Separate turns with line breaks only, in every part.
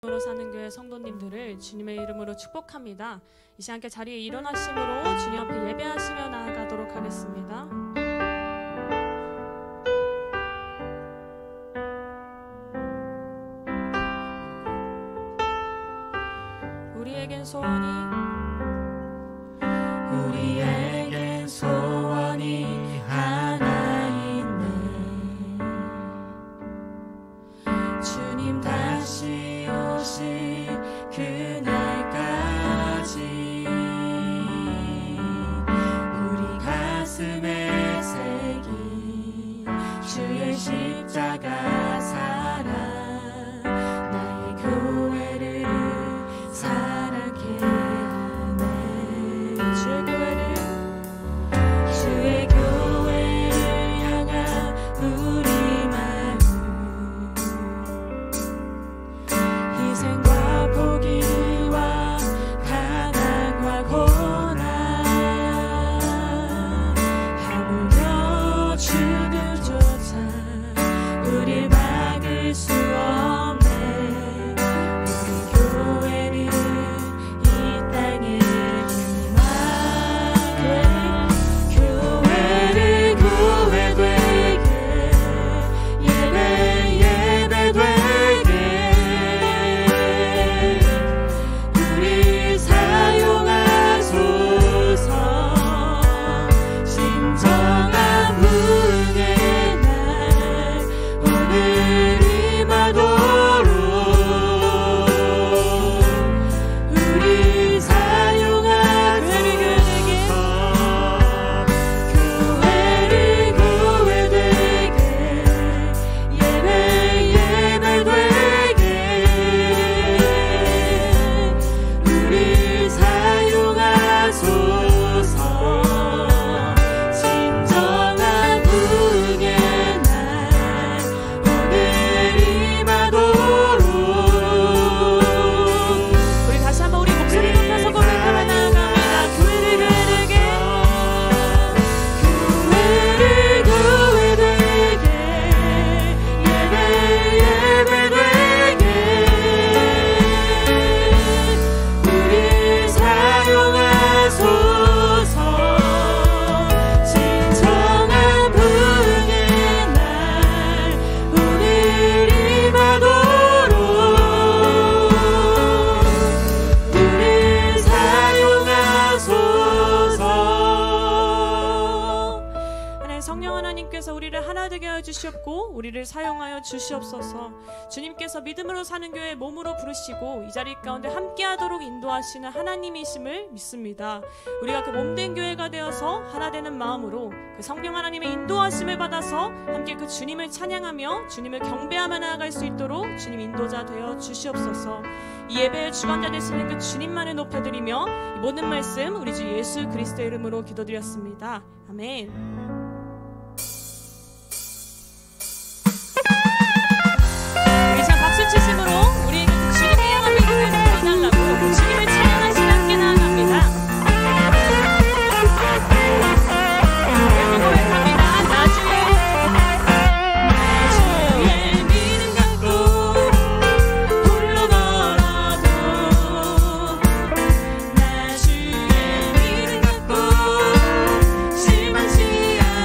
으로 사는 교회 성도님들을 주님의 이름으로 축복합니다. 이 시간 함께 자리에 일어나심으로 주님 앞에 예배하시며 나아가도록 하겠습니다. 우리에겐 소원이 하나 있네. 주님 다시 오실 그날까지 우리 가슴에 새긴 주의 십자가 사랑, 나의 교회를 사랑케 하네. 주의 교회를 향한 우리 마음, 희생과 포기와 가난과 고난, 하물며 죽음조차 우릴 막을 수 없네. 우리 교회는 이 땅에 희망, 교회를 교회되게, 예배되게 우리 사용하소서. 진정한 부흥의 날 오늘 임하도록 우리 사용하소서. 교회를 교회되게, 예배되게 우리 사용하소서. 진정한 부흥의 날 오늘 임하도록. 우리 다시 한번 우리 목소리 높여서 고백하며 나아갑니다. 교회를 교회되게, 예배되게 우리 사용하소서. 진정한 부흥의 날 오늘 임하도록 우리 사용하소서. 하나님 성령 하나님께서 우리를 하나 되게 하여 주시옵고 우리를 사용하여 주시옵소서. 주님께서 믿음으로 사는 교회 몸으로 부르시고 이 자리 가운데 함께하도록 인도하시는 하나님이심을 믿습니다. 우리가 그 몸된 교회가 되어서 하나 되는 마음으로 그 성령 하나님의 인도하심을 받아서 함께 그 주님을 찬양하며 주님을 경배하며 나아갈 수 있도록 주님 인도자 되어 주시옵소서. 이 예배의 주관자 되시는 그 주님만을 높여드리며 이 모든 말씀 우리 주 예수 그리스도의 이름으로 기도드렸습니다. 아멘. 우리 자 박수 치심으로 우리에게 그 주님을 향한 믿음을 나타내달라고 주님을 찬양하시며 함께 나아갑니다. 여러분 고백합니다. 나주의 믿음 갖고 홀로 걸어도, 나주의 믿음 갖고 실망치 않아.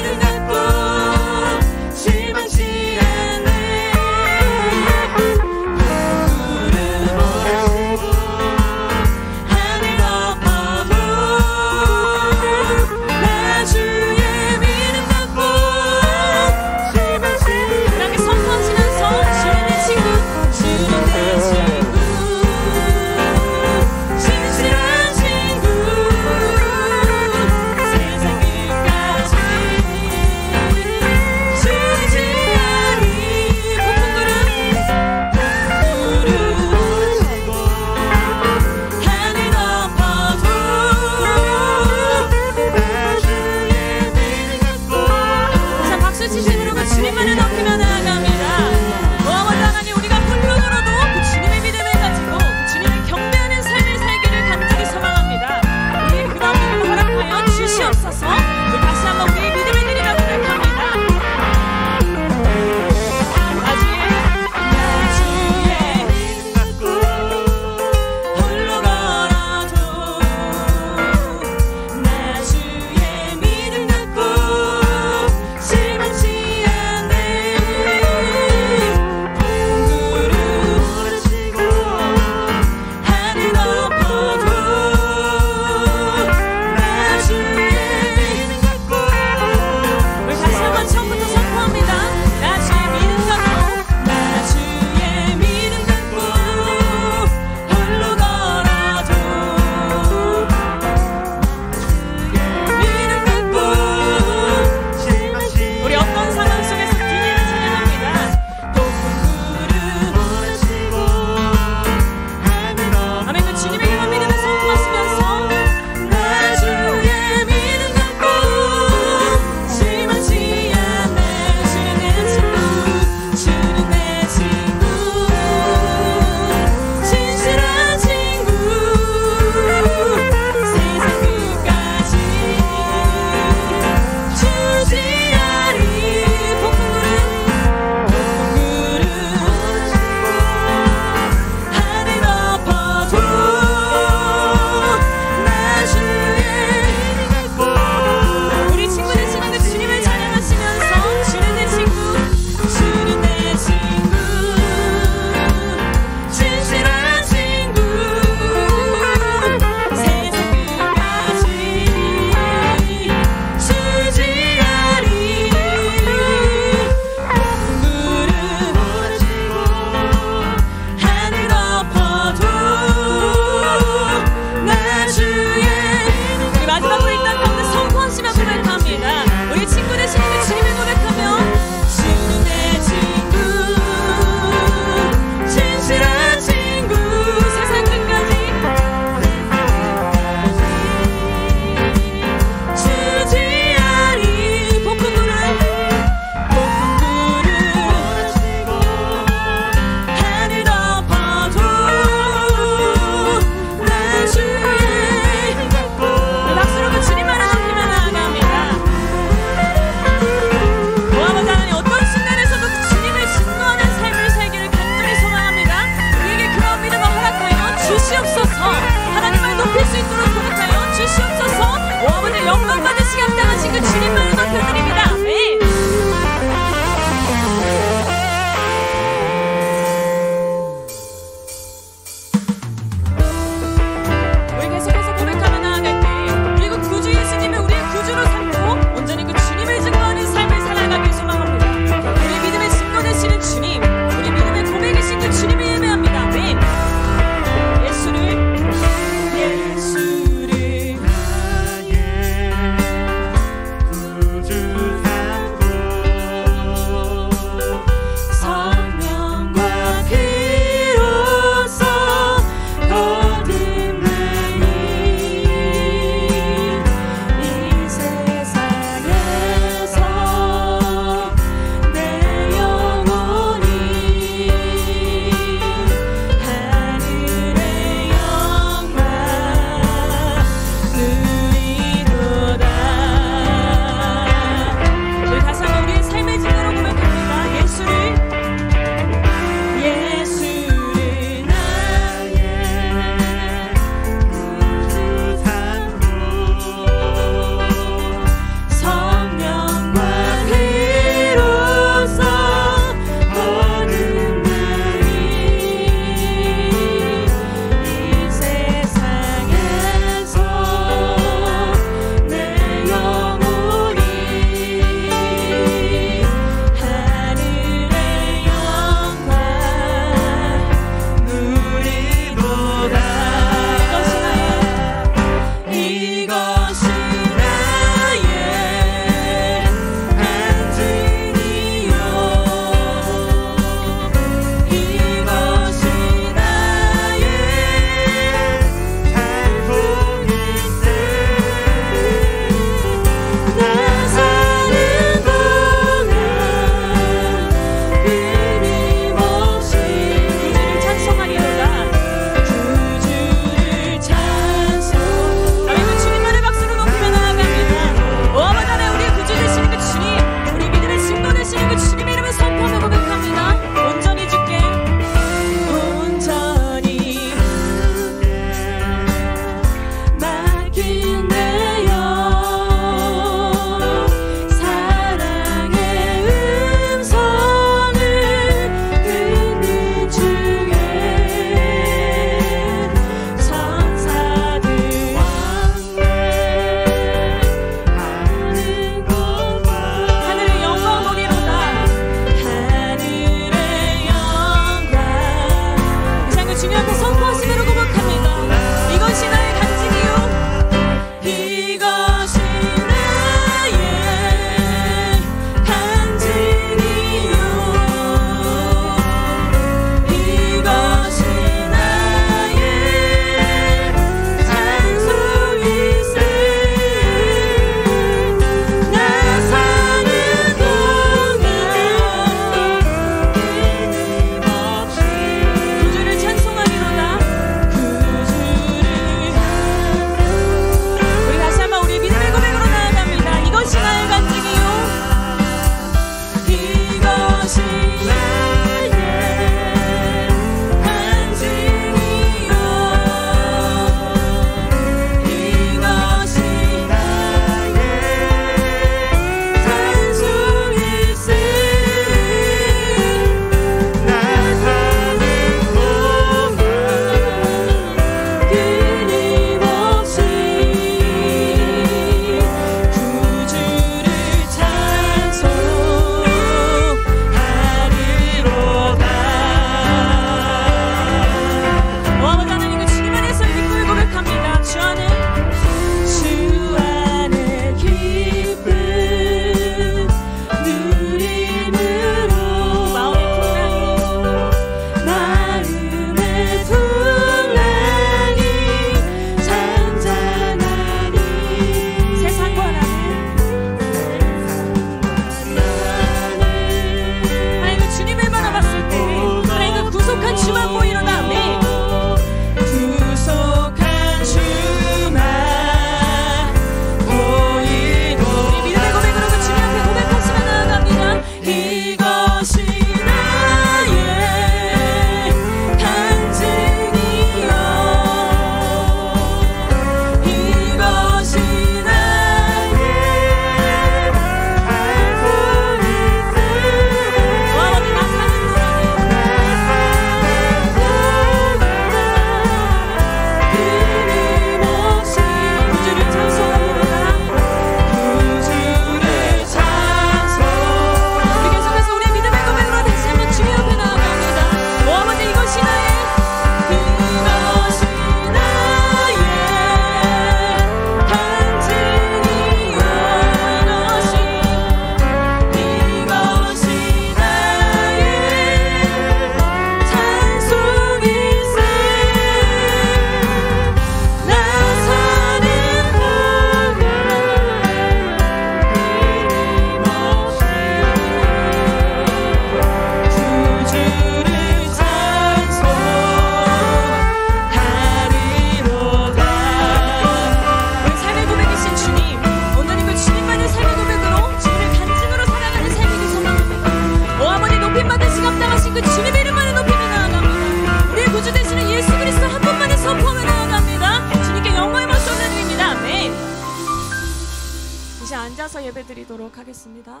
앉아서 예배드리도록 하겠습니다.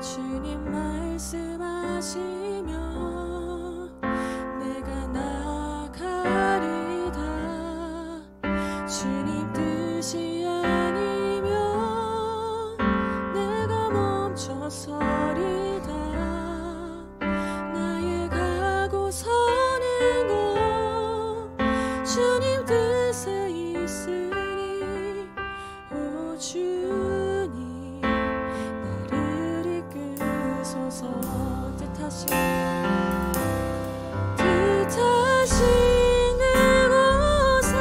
주님 말씀하시며 내가 나가리다. 주님 뜻이 아니면 내가 멈춰서리다. 나의 가고 서는 곳 주님 뜻에 있으니 오 주님 나를 이끄소서. 뜻하신 그곳에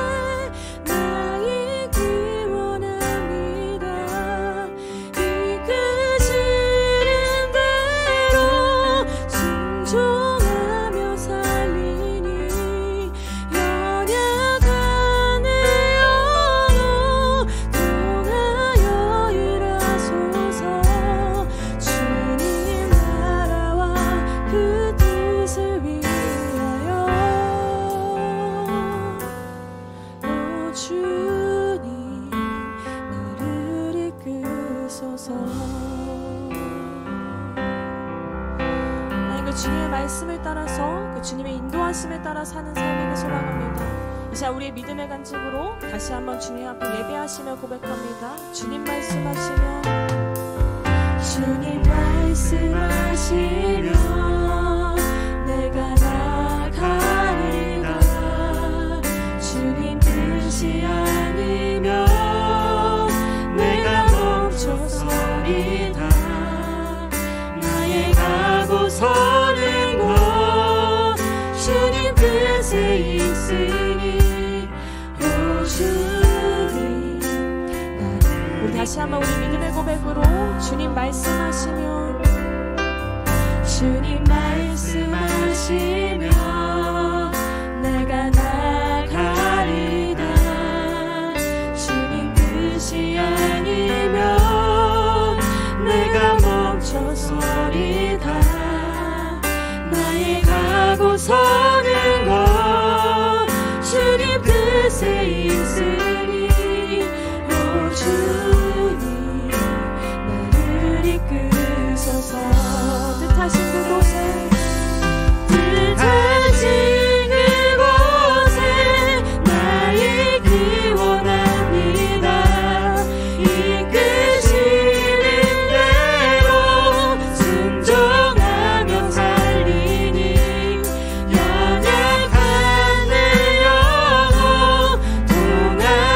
나 있기 원합니다. 이끄시는 대로 순종하며 살리니 연약한 내 영혼 통하여 일하소서. 주님 나라와 그 뜻을 위하여 오 주님 나를 이끄소서. 그 주님의 말씀을 따라서 그 주님의 인도하심에 따라 사는 삶에게 소망합니다. 이제 우리의 믿음의 간증으로 다시 한번 주님 앞에 예배하시며 고백합니다. 주님 말씀하시며 주님 말씀하시며 내가 나가리다. 주님 뜻이 아니면 내가 멈춰서리다. 나의 가고 서는 곳 주님 뜻에 있으니 오 주님. 우리 다시 한번 우리 믿음의 고백으로 주님 말씀하시면 주님 말씀하시며 내가 나가리다. 주님 뜻이 아니면 내가 멈춰서리다. 나의 가고 서는 곳 주님 뜻에 있으니 오 주님 나를 이끄소서. 뜻하신 그곳에 나 있기 원합니다. 이끄시는 대로 순종하며 살리니 연약한 내 영혼 통하여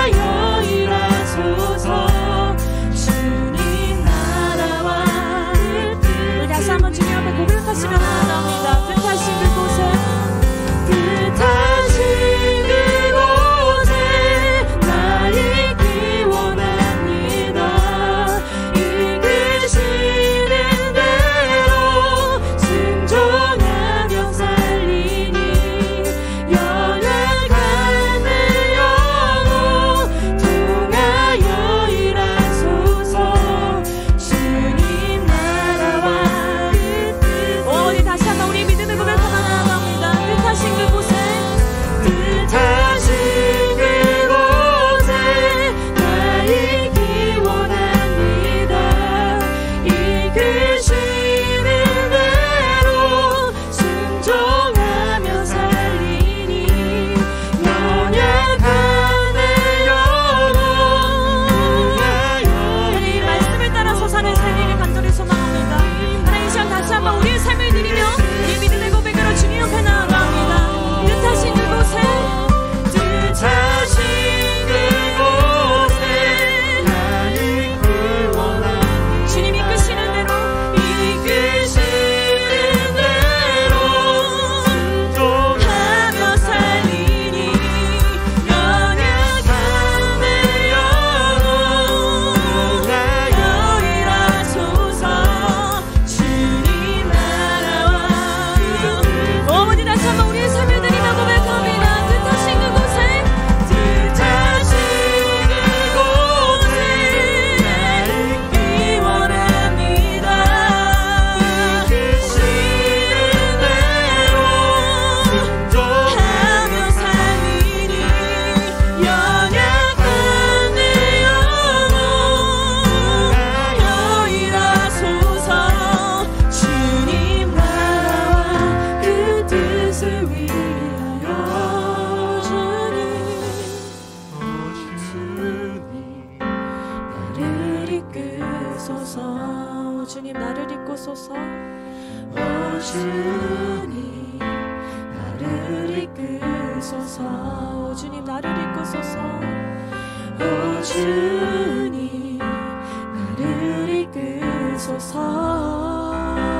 주님 나를 이끄소서. 오 주님 나를 이끄소서. 오 주님 나를 이끄소서.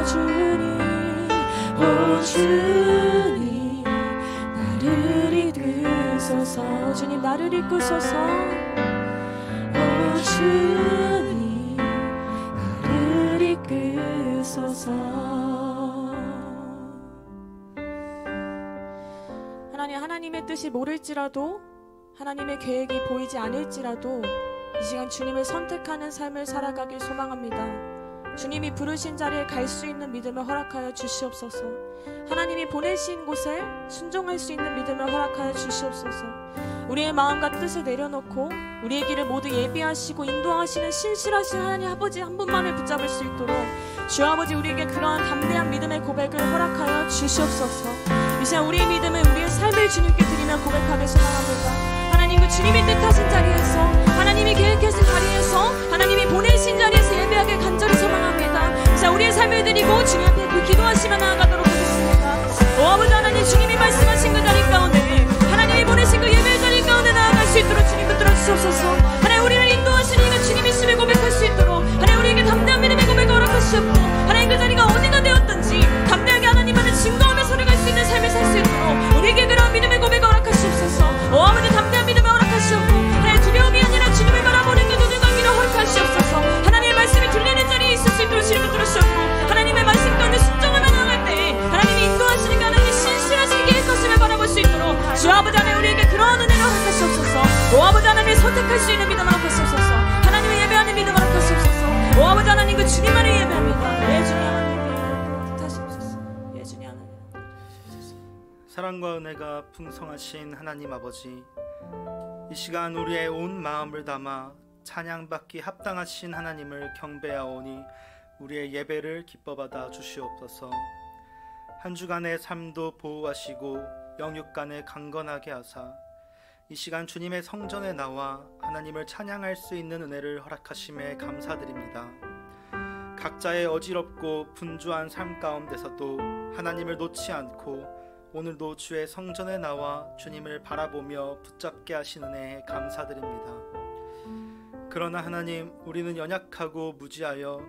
주님 오 주님 나를 이끄소서. 주님 나를 이끄소서. 오 주님 나를 이끄소서. 하나님의 뜻이 모를지라도, 하나님의 계획이 보이지 않을지라도 이 시간 주님을 선택하는 삶을 살아가길 소망합니다. 주님이 부르신 자리에 갈 수 있는 믿음을 허락하여 주시옵소서. 하나님이 보내신 곳에 순종할 수 있는 믿음을 허락하여 주시옵소서. 우리의 마음과 뜻을 내려놓고 우리의 길을 모두 예비하시고 인도하시는 신실하신 하나님 아버지 한 분만을 붙잡을 수 있도록 주 아버지 우리에게 그러한 담대한 믿음의 고백을 허락하여 주시옵소서. 이 시간 우리의 믿음을, 우리의 삶을 주님께 드리며 고백하길 소망합니다. 하나님 그 주님이 뜻하신 자리에서, 하나님이 계획하신 자리에서, 하나님이 보내신 자리에서 예배하길 간절히 소망합니다. 자, 우리의 삶을 드리고 주님 앞에 그 기도하시며 나아가도록 하겠습니다. 오 아버지 하나님, 주님이 말씀하신 그 자리 가운데, 하나님이 보내신 그 예배 자리 가운데 나아갈 수 있도록 주님 붙들어 주옵소서. 하나님 우리를 인도하시니 그 주님이심을 고백할 수 있도록 하나님 우리에게 담대한 믿음의 고백을 허락하시옵고, 하나님 그 자리가 어디가 되었든지 담대하게 하나님만을 증거하며 서려갈 수 있는 삶을 살 수 있도록 우리에게 그런 믿음의 고백을 허락하시옵소서. 오 아버지 담대한 믿음을 허락하시옵고, 하나님 두려움이 아니라 주님을 바라보는 그 눈을 감기를 허락하시옵소서. 하나님의 말씀이 들리는 자리에 있을 수 있도록 주님을 들으시옵고, 하나님의 말씀 가운데 순종하며 나아갈 때 하나님이 인도하시는 그 하나님의 신실하신 계획하심을 바라볼 수 있도록 주 아버지 하나님 우리에게 그러한 은혜를 허락하시옵소서. 오 아버지 하나님을 선택할 수 있는 믿음을 허락하시옵소서. 하나님을 예배하는 믿음을 허락하시옵소서. 오 아버지 하나님 그 주님만을 예배합니다. 예 주님 하나님 뜻하시옵소서. 예 주님 하나님.
사랑과 은혜가 풍성하신 하나님 아버지, 이 시간 우리의 온 마음을 담아 찬양받기 합당하신 하나님을 경배하오니 우리의 예배를 기뻐받아 주시옵소서. 한 주간의 삶도 보호하시고 영육간을 강건하게 하사 이 시간 주님의 성전에 나와 하나님을 찬양할 수 있는 은혜를 허락하심에 감사드립니다. 각자의 어지럽고 분주한 삶 가운데서도 하나님을 놓지 않고 오늘도 주의 성전에 나와 주님을 바라보며 붙잡게 하신 은혜에 감사드립니다. 그러나 하나님, 우리는 연약하고 무지하여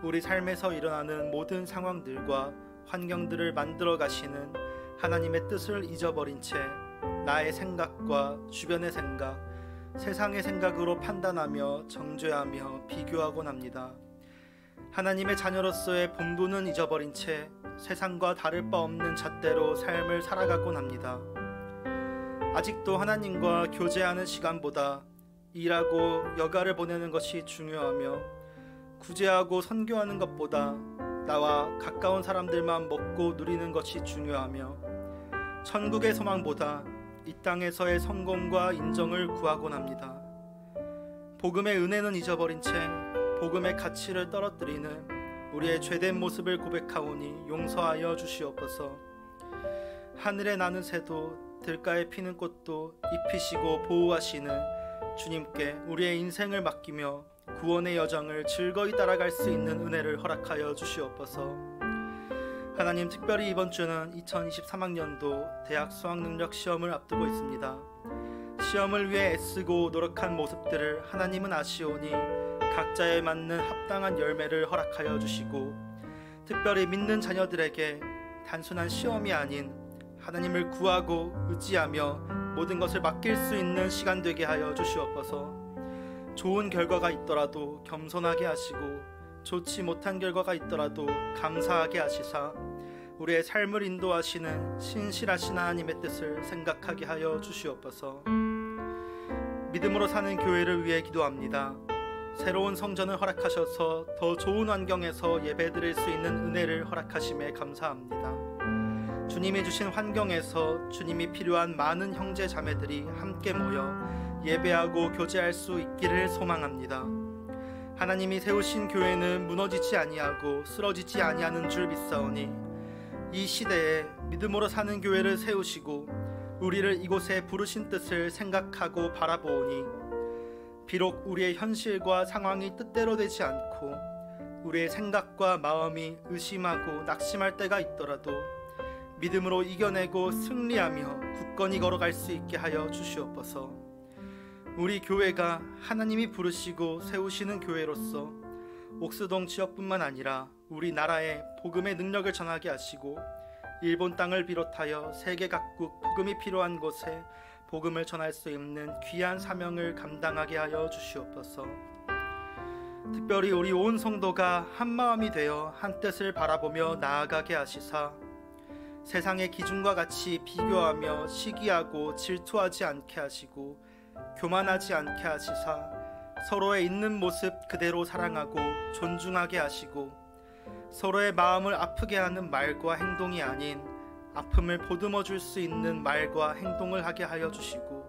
우리 삶에서 일어나는 모든 상황들과 환경들을 만들어 가시는 하나님의 뜻을 잊어버린 채 나의 생각과 주변의 생각, 세상의 생각으로 판단하며 정죄하며 비교하곤 합니다. 하나님의 자녀로서의 본분은 잊어버린 채 세상과 다를 바 없는 잣대로 삶을 살아가곤 합니다. 아직도 하나님과 교제하는 시간보다 일하고 여가를 보내는 것이 중요하며, 구제하고 선교하는 것보다 나와 가까운 사람들만 먹고 누리는 것이 중요하며, 천국의 소망보다 이 땅에서의 성공과 인정을 구하곤 합니다. 복음의 은혜는 잊어버린 채 복음의 가치를 떨어뜨리는 우리의 죄된 모습을 고백하오니 용서하여 주시옵소서. 하늘에 나는 새도 들가에 피는 꽃도 입히시고 보호하시는 주님께 우리의 인생을 맡기며 구원의 여정을 즐거이 따라갈 수 있는 은혜를 허락하여 주시옵소서. 하나님, 특별히 이번 주는 2023학년도 대학 수학능력 시험을 앞두고 있습니다. 시험을 위해 애쓰고 노력한 모습들을 하나님은 아시오니 각자에 맞는 합당한 열매를 허락하여 주시고, 특별히 믿는 자녀들에게 단순한 시험이 아닌 하나님을 구하고 의지하며 모든 것을 맡길 수 있는 시간 되게 하여 주시옵소서. 좋은 결과가 있더라도 겸손하게 하시고, 좋지 못한 결과가 있더라도 감사하게 하시사 우리의 삶을 인도하시는 신실하신 하나님의 뜻을 생각하게 하여 주시옵소서. 믿음으로 사는 교회를 위해 기도합니다. 새로운 성전을 허락하셔서 더 좋은 환경에서 예배드릴 수 있는 은혜를 허락하심에 감사합니다. 주님이 주신 환경에서 주님이 필요한 많은 형제 자매들이 함께 모여 예배하고 교제할 수 있기를 소망합니다. 하나님이 세우신 교회는 무너지지 아니하고 쓰러지지 아니하는 줄 믿사오니 이 시대에 믿음으로 사는 교회를 세우시고 우리를 이곳에 부르신 뜻을 생각하고 바라보오니 비록 우리의 현실과 상황이 뜻대로 되지 않고 우리의 생각과 마음이 의심하고 낙심할 때가 있더라도 믿음으로 이겨내고 승리하며 굳건히 걸어갈 수 있게 하여 주시옵소서. 우리 교회가 하나님이 부르시고 세우시는 교회로서 옥수동 지역뿐만 아니라 우리나라에 복음의 능력을 전하게 하시고 일본 땅을 비롯하여 세계 각국 복음이 필요한 곳에 복음을 전할 수 있는 귀한 사명을 감당하게 하여 주시옵소서. 특별히 우리 온 성도가 한 마음이 되어 한 뜻을 바라보며 나아가게 하시사 세상의 기준과 같이 비교하며 시기하고 질투하지 않게 하시고 교만하지 않게 하시사 서로의 있는 모습 그대로 사랑하고 존중하게 하시고 서로의 마음을 아프게 하는 말과 행동이 아닌 아픔을 보듬어 줄 수 있는 말과 행동을 하게 하여 주시고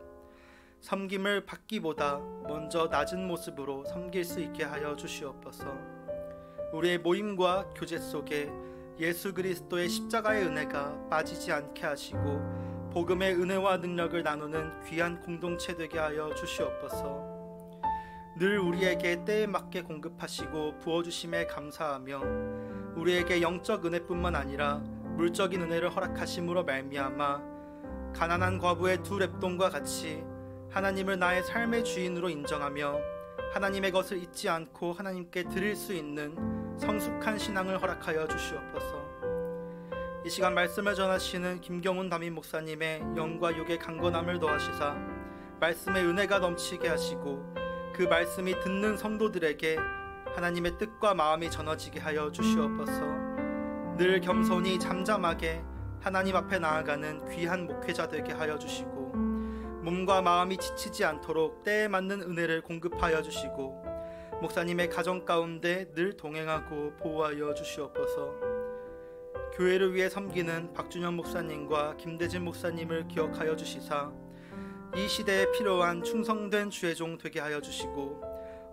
섬김을 받기보다 먼저 낮은 모습으로 섬길 수 있게 하여 주시옵소서. 우리의 모임과 교제 속에 예수 그리스도의 십자가의 은혜가 빠지지 않게 하시고 복음의 은혜와 능력을 나누는 귀한 공동체 되게 하여 주시옵소서. 늘 우리에게 때에 맞게 공급하시고 부어주심에 감사하며 우리에게 영적 은혜뿐만 아니라 물적인 은혜를 허락하심으로 말미암아 가난한 과부의 두 랩돈과 같이 하나님을 나의 삶의 주인으로 인정하며 하나님의 것을 잊지 않고 하나님께 드릴 수 있는 성숙한 신앙을 허락하여 주시옵소서. 이 시간 말씀을 전하시는 김경훈 담임 목사님의 영과 육의 강건함을 더하시사 말씀의 은혜가 넘치게 하시고 그 말씀이 듣는 성도들에게 하나님의 뜻과 마음이 전해지게 하여 주시옵소서. 늘 겸손히 잠잠하게 하나님 앞에 나아가는 귀한 목회자 되게 하여 주시고 몸과 마음이 지치지 않도록 때에 맞는 은혜를 공급하여 주시고 목사님의 가정 가운데 늘 동행하고 보호하여 주시옵소서. 교회를 위해 섬기는 박준현 목사님과 김대진 목사님을 기억하여 주시사 이 시대에 필요한 충성된 주의 종 되게 하여 주시고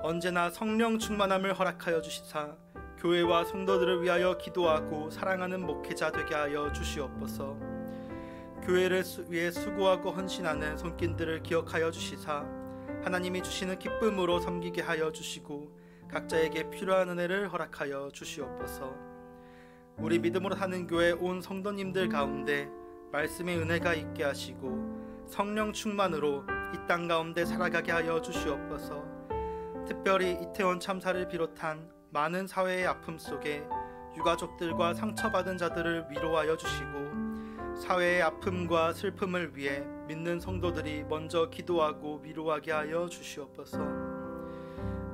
언제나 성령 충만함을 허락하여 주시사 교회와 성도들을 위하여 기도하고 사랑하는 목회자 되게 하여 주시옵소서. 교회를 위해 수고하고 헌신하는 손길들을 기억하여 주시사 하나님이 주시는 기쁨으로 섬기게 하여 주시고 각자에게 필요한 은혜를 허락하여 주시옵소서. 우리 믿음으로 사는 교회 온 성도님들 가운데 말씀의 은혜가 있게 하시고 성령 충만으로 이 땅 가운데 살아가게 하여 주시옵소서. 특별히 이태원 참사를 비롯한 많은 사회의 아픔 속에 유가족들과 상처받은 자들을 위로하여 주시고 사회의 아픔과 슬픔을 위해 믿는 성도들이 먼저 기도하고 위로하게 하여 주시옵소서.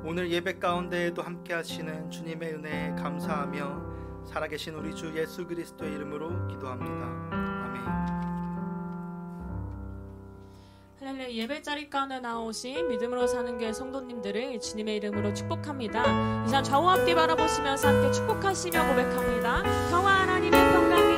오늘 예배 가운데에도 함께 하시는 주님의 은혜에 감사하며 살아계신 우리 주 예수 그리스도의 이름으로 기도합니다. 아멘.
할렐루야. 예배 자리 가운데 나오신 믿음으로 사는 교회 성도님들을 주님의 이름으로 축복합니다. 이상 좌우 앞뒤 바라보시면서 함께 축복하시며 고백합니다. 평화 하나님의 평강이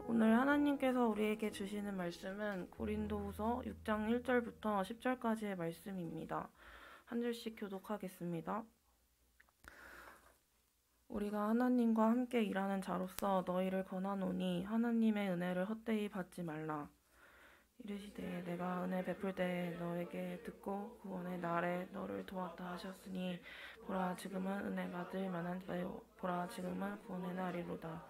오늘 하나님께서 우리에게 주시는 말씀은 고린도후서 6장 1절부터 10절까지의 말씀입니다. 한 절씩 교독하겠습니다. 우리가 하나님과 함께 일하는 자로서 너희를 권하노니 하나님의 은혜를 헛되이 받지 말라. 이르시되 내가 은혜 베풀 때에 너에게 듣고 구원의 날에 너를 도왔다 하셨으니 보라 지금은 은혜 받을 만한 때요 보라 지금은 구원의 날이로다.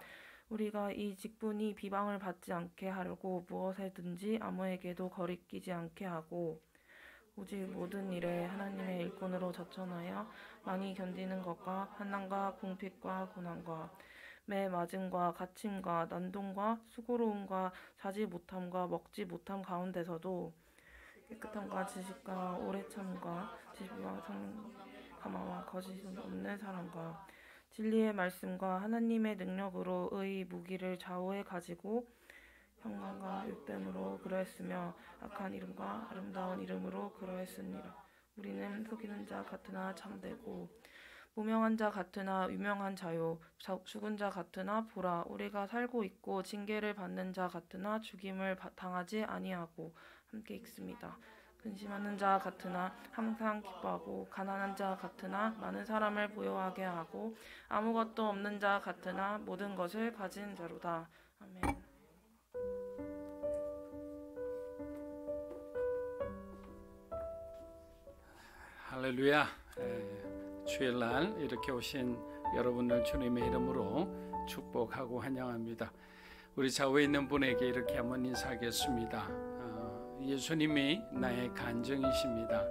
우리가 이 직분이 비방을 받지 않게 하려고 무엇에든지 아무에게도 거리끼지 않게 하고 오직 모든 일에 하나님의 일꾼으로 저천하여 많이 견디는 것과 환난과 궁핍과 고난과 매 맞음과 갇힘과 난동과 수고로움과 자지 못함과 먹지 못함 가운데서도 깨끗함과 지식과 오래 참과 지혜와 가마와 거짓은 없는 사람과 진리의 말씀과 하나님의 능력으로 의 무기를 좌우에 가지고 평강과 율됨으로 그러했으며 악한 이름과 아름다운 이름으로 그러했으니라. 우리는 속이는 자 같으나 참되고 무명한 자 같으나 유명한 자요 죽은 자 같으나 보라 우리가 살고 있고 징계를 받는 자 같으나 죽임을 당하지 아니하고 함께 있습니다. 근심하는 자 같으나 항상 기뻐하고 가난한 자 같으나 많은 사람을 부요하게 하고 아무것도 없는 자 같으나 모든 것을 가진 자로다. 아멘.
할렐루야. 주일날 이렇게 오신 여러분들 주님의 이름으로 축복하고 환영합니다. 우리 좌우에 있는 분에게 이렇게 한번 인사하겠습니다. 예수님이 나의 간증이십니다.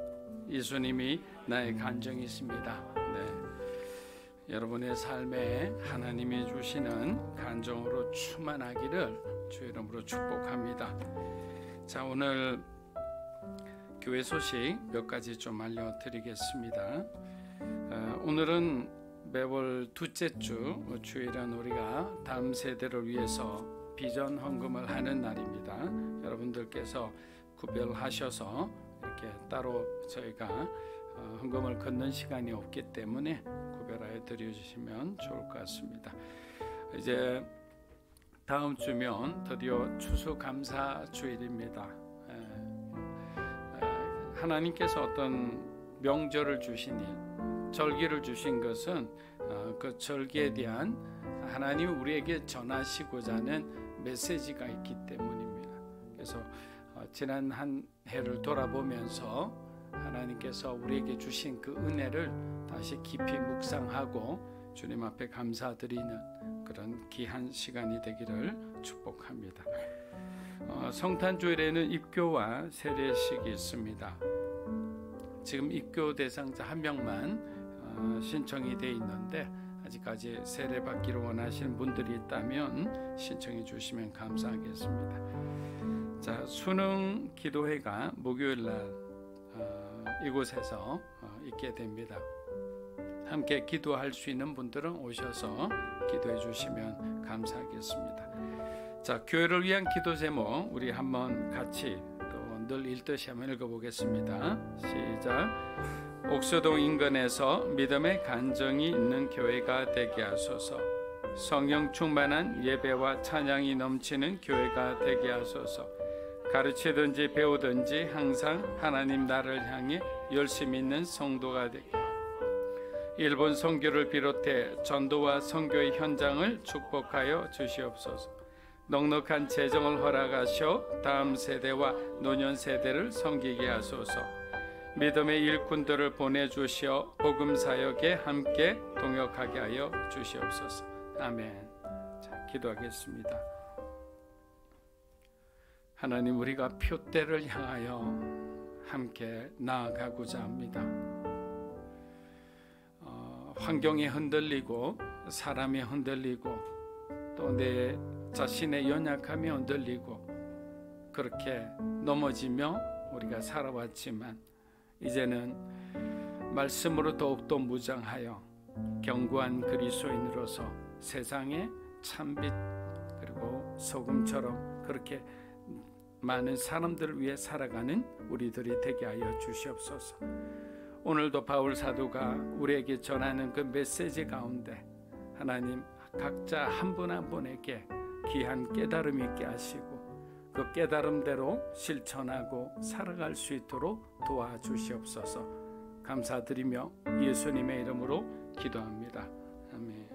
예수님이 나의 간증이십니다. 네. 여러분의 삶에 하나님이 주시는 간증으로 충만하기를 주 이름으로 축복합니다. 자, 오늘 교회 소식 몇 가지 좀 알려드리겠습니다. 오늘은 매월 둘째 주 주일은 우리가 다음 세대를 위해서 비전 헌금을 하는 날입니다. 여러분들께서 구별하셔서 이렇게 따로 저희가 헌금을 걷는 시간이 없기 때문에 구별하여 드려주시면 좋을 것 같습니다. 이제 다음 주면 드디어 추수감사 주일입니다. 하나님께서 어떤 명절을 주시니 절기를 주신 것은 그 절기에 대한 하나님이 우리에게 전하시고자 하는 메시지가 있기 때문입니다. 그래서 지난 한 해를 돌아보면서 하나님께서 우리에게 주신 그 은혜를 다시 깊이 묵상하고 주님 앞에 감사드리는 그런 귀한 시간이 되기를 축복합니다. 성탄주일에는 입교와 세례식이 있습니다. 지금 입교 대상자 한 명만 신청이 되어 있는데 아직까지 세례 받기를 원하시는 분들이 있다면 신청해 주시면 감사하겠습니다. 자, 수능 기도회가 목요일날 이곳에서 있게 됩니다. 함께 기도할 수 있는 분들은 오셔서 기도해 주시면 감사하겠습니다. 자, 교회를 위한 기도 제목 우리 한번 같이 또 늘 읽듯이 한번 읽어보겠습니다. 시작. 옥수동 인근에서 믿음의 간증이 있는 교회가 되게 하소서. 성령 충만한 예배와 찬양이 넘치는 교회가 되게 하소서. 가르치든지 배우든지 항상 하나님 나라를 향해 열심히 있는 성도가 되게. 일본 선교를 비롯해 전도와 선교의 현장을 축복하여 주시옵소서. 넉넉한 재정을 허락하셔 다음 세대와 노년 세대를 섬기게 하소서. 믿음의 일꾼들을 보내주시어 복음 사역에 함께 동역하게 하여 주시옵소서. 아멘. 자, 기도하겠습니다. 하나님, 우리가 표대를 향하여 함께 나아가고자 합니다. 환경이 흔들리고 사람이 흔들리고 또 내 자신의 연약함이 흔들리고 그렇게 넘어지며 우리가 살아왔지만 이제는 말씀으로 더욱더 무장하여 견고한 그리스도인으로서 세상의 참빛 그리고 소금처럼 그렇게 많은 사람들을 위해 살아가는 우리들이 되게 하여 주시옵소서. 오늘도 바울 사도가 우리에게 전하는 그 메시지 가운데 하나님 각자 한 분 한 분에게 귀한 깨달음이 있게 하시고 그 깨달음대로 실천하고 살아갈 수 있도록 도와주시옵소서. 감사드리며 예수님의 이름으로 기도합니다. 아멘.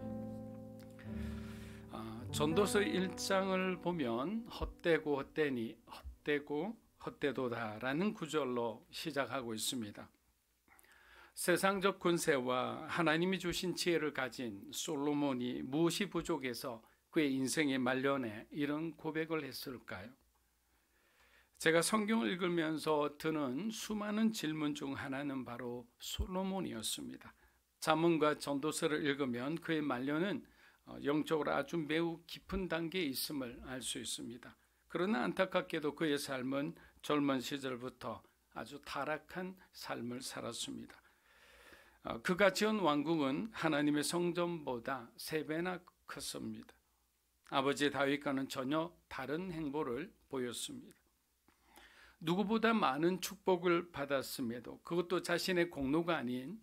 전도서 1장을 보면 헛되고 헛되니 헛되고 헛되도다라는 구절로 시작하고 있습니다. 세상적 권세와 하나님이 주신 지혜를 가진 솔로몬이 무엇이 부족해서 그의 인생의 말년에 이런 고백을 했을까요? 제가 성경을 읽으면서 드는 수많은 질문 중 하나는 바로 솔로몬이었습니다. 잠언과 전도서를 읽으면 그의 말년은 영적으로 아주 매우 깊은 단계에 있음을 알 수 있습니다. 그러나 안타깝게도 그의 삶은 젊은 시절부터 아주 타락한 삶을 살았습니다. 그가 지은 왕궁은 하나님의 성전보다 3배나 컸습니다. 아버지 다윗과는 전혀 다른 행보를 보였습니다. 누구보다 많은 축복을 받았음에도 그것도 자신의 공로가 아닌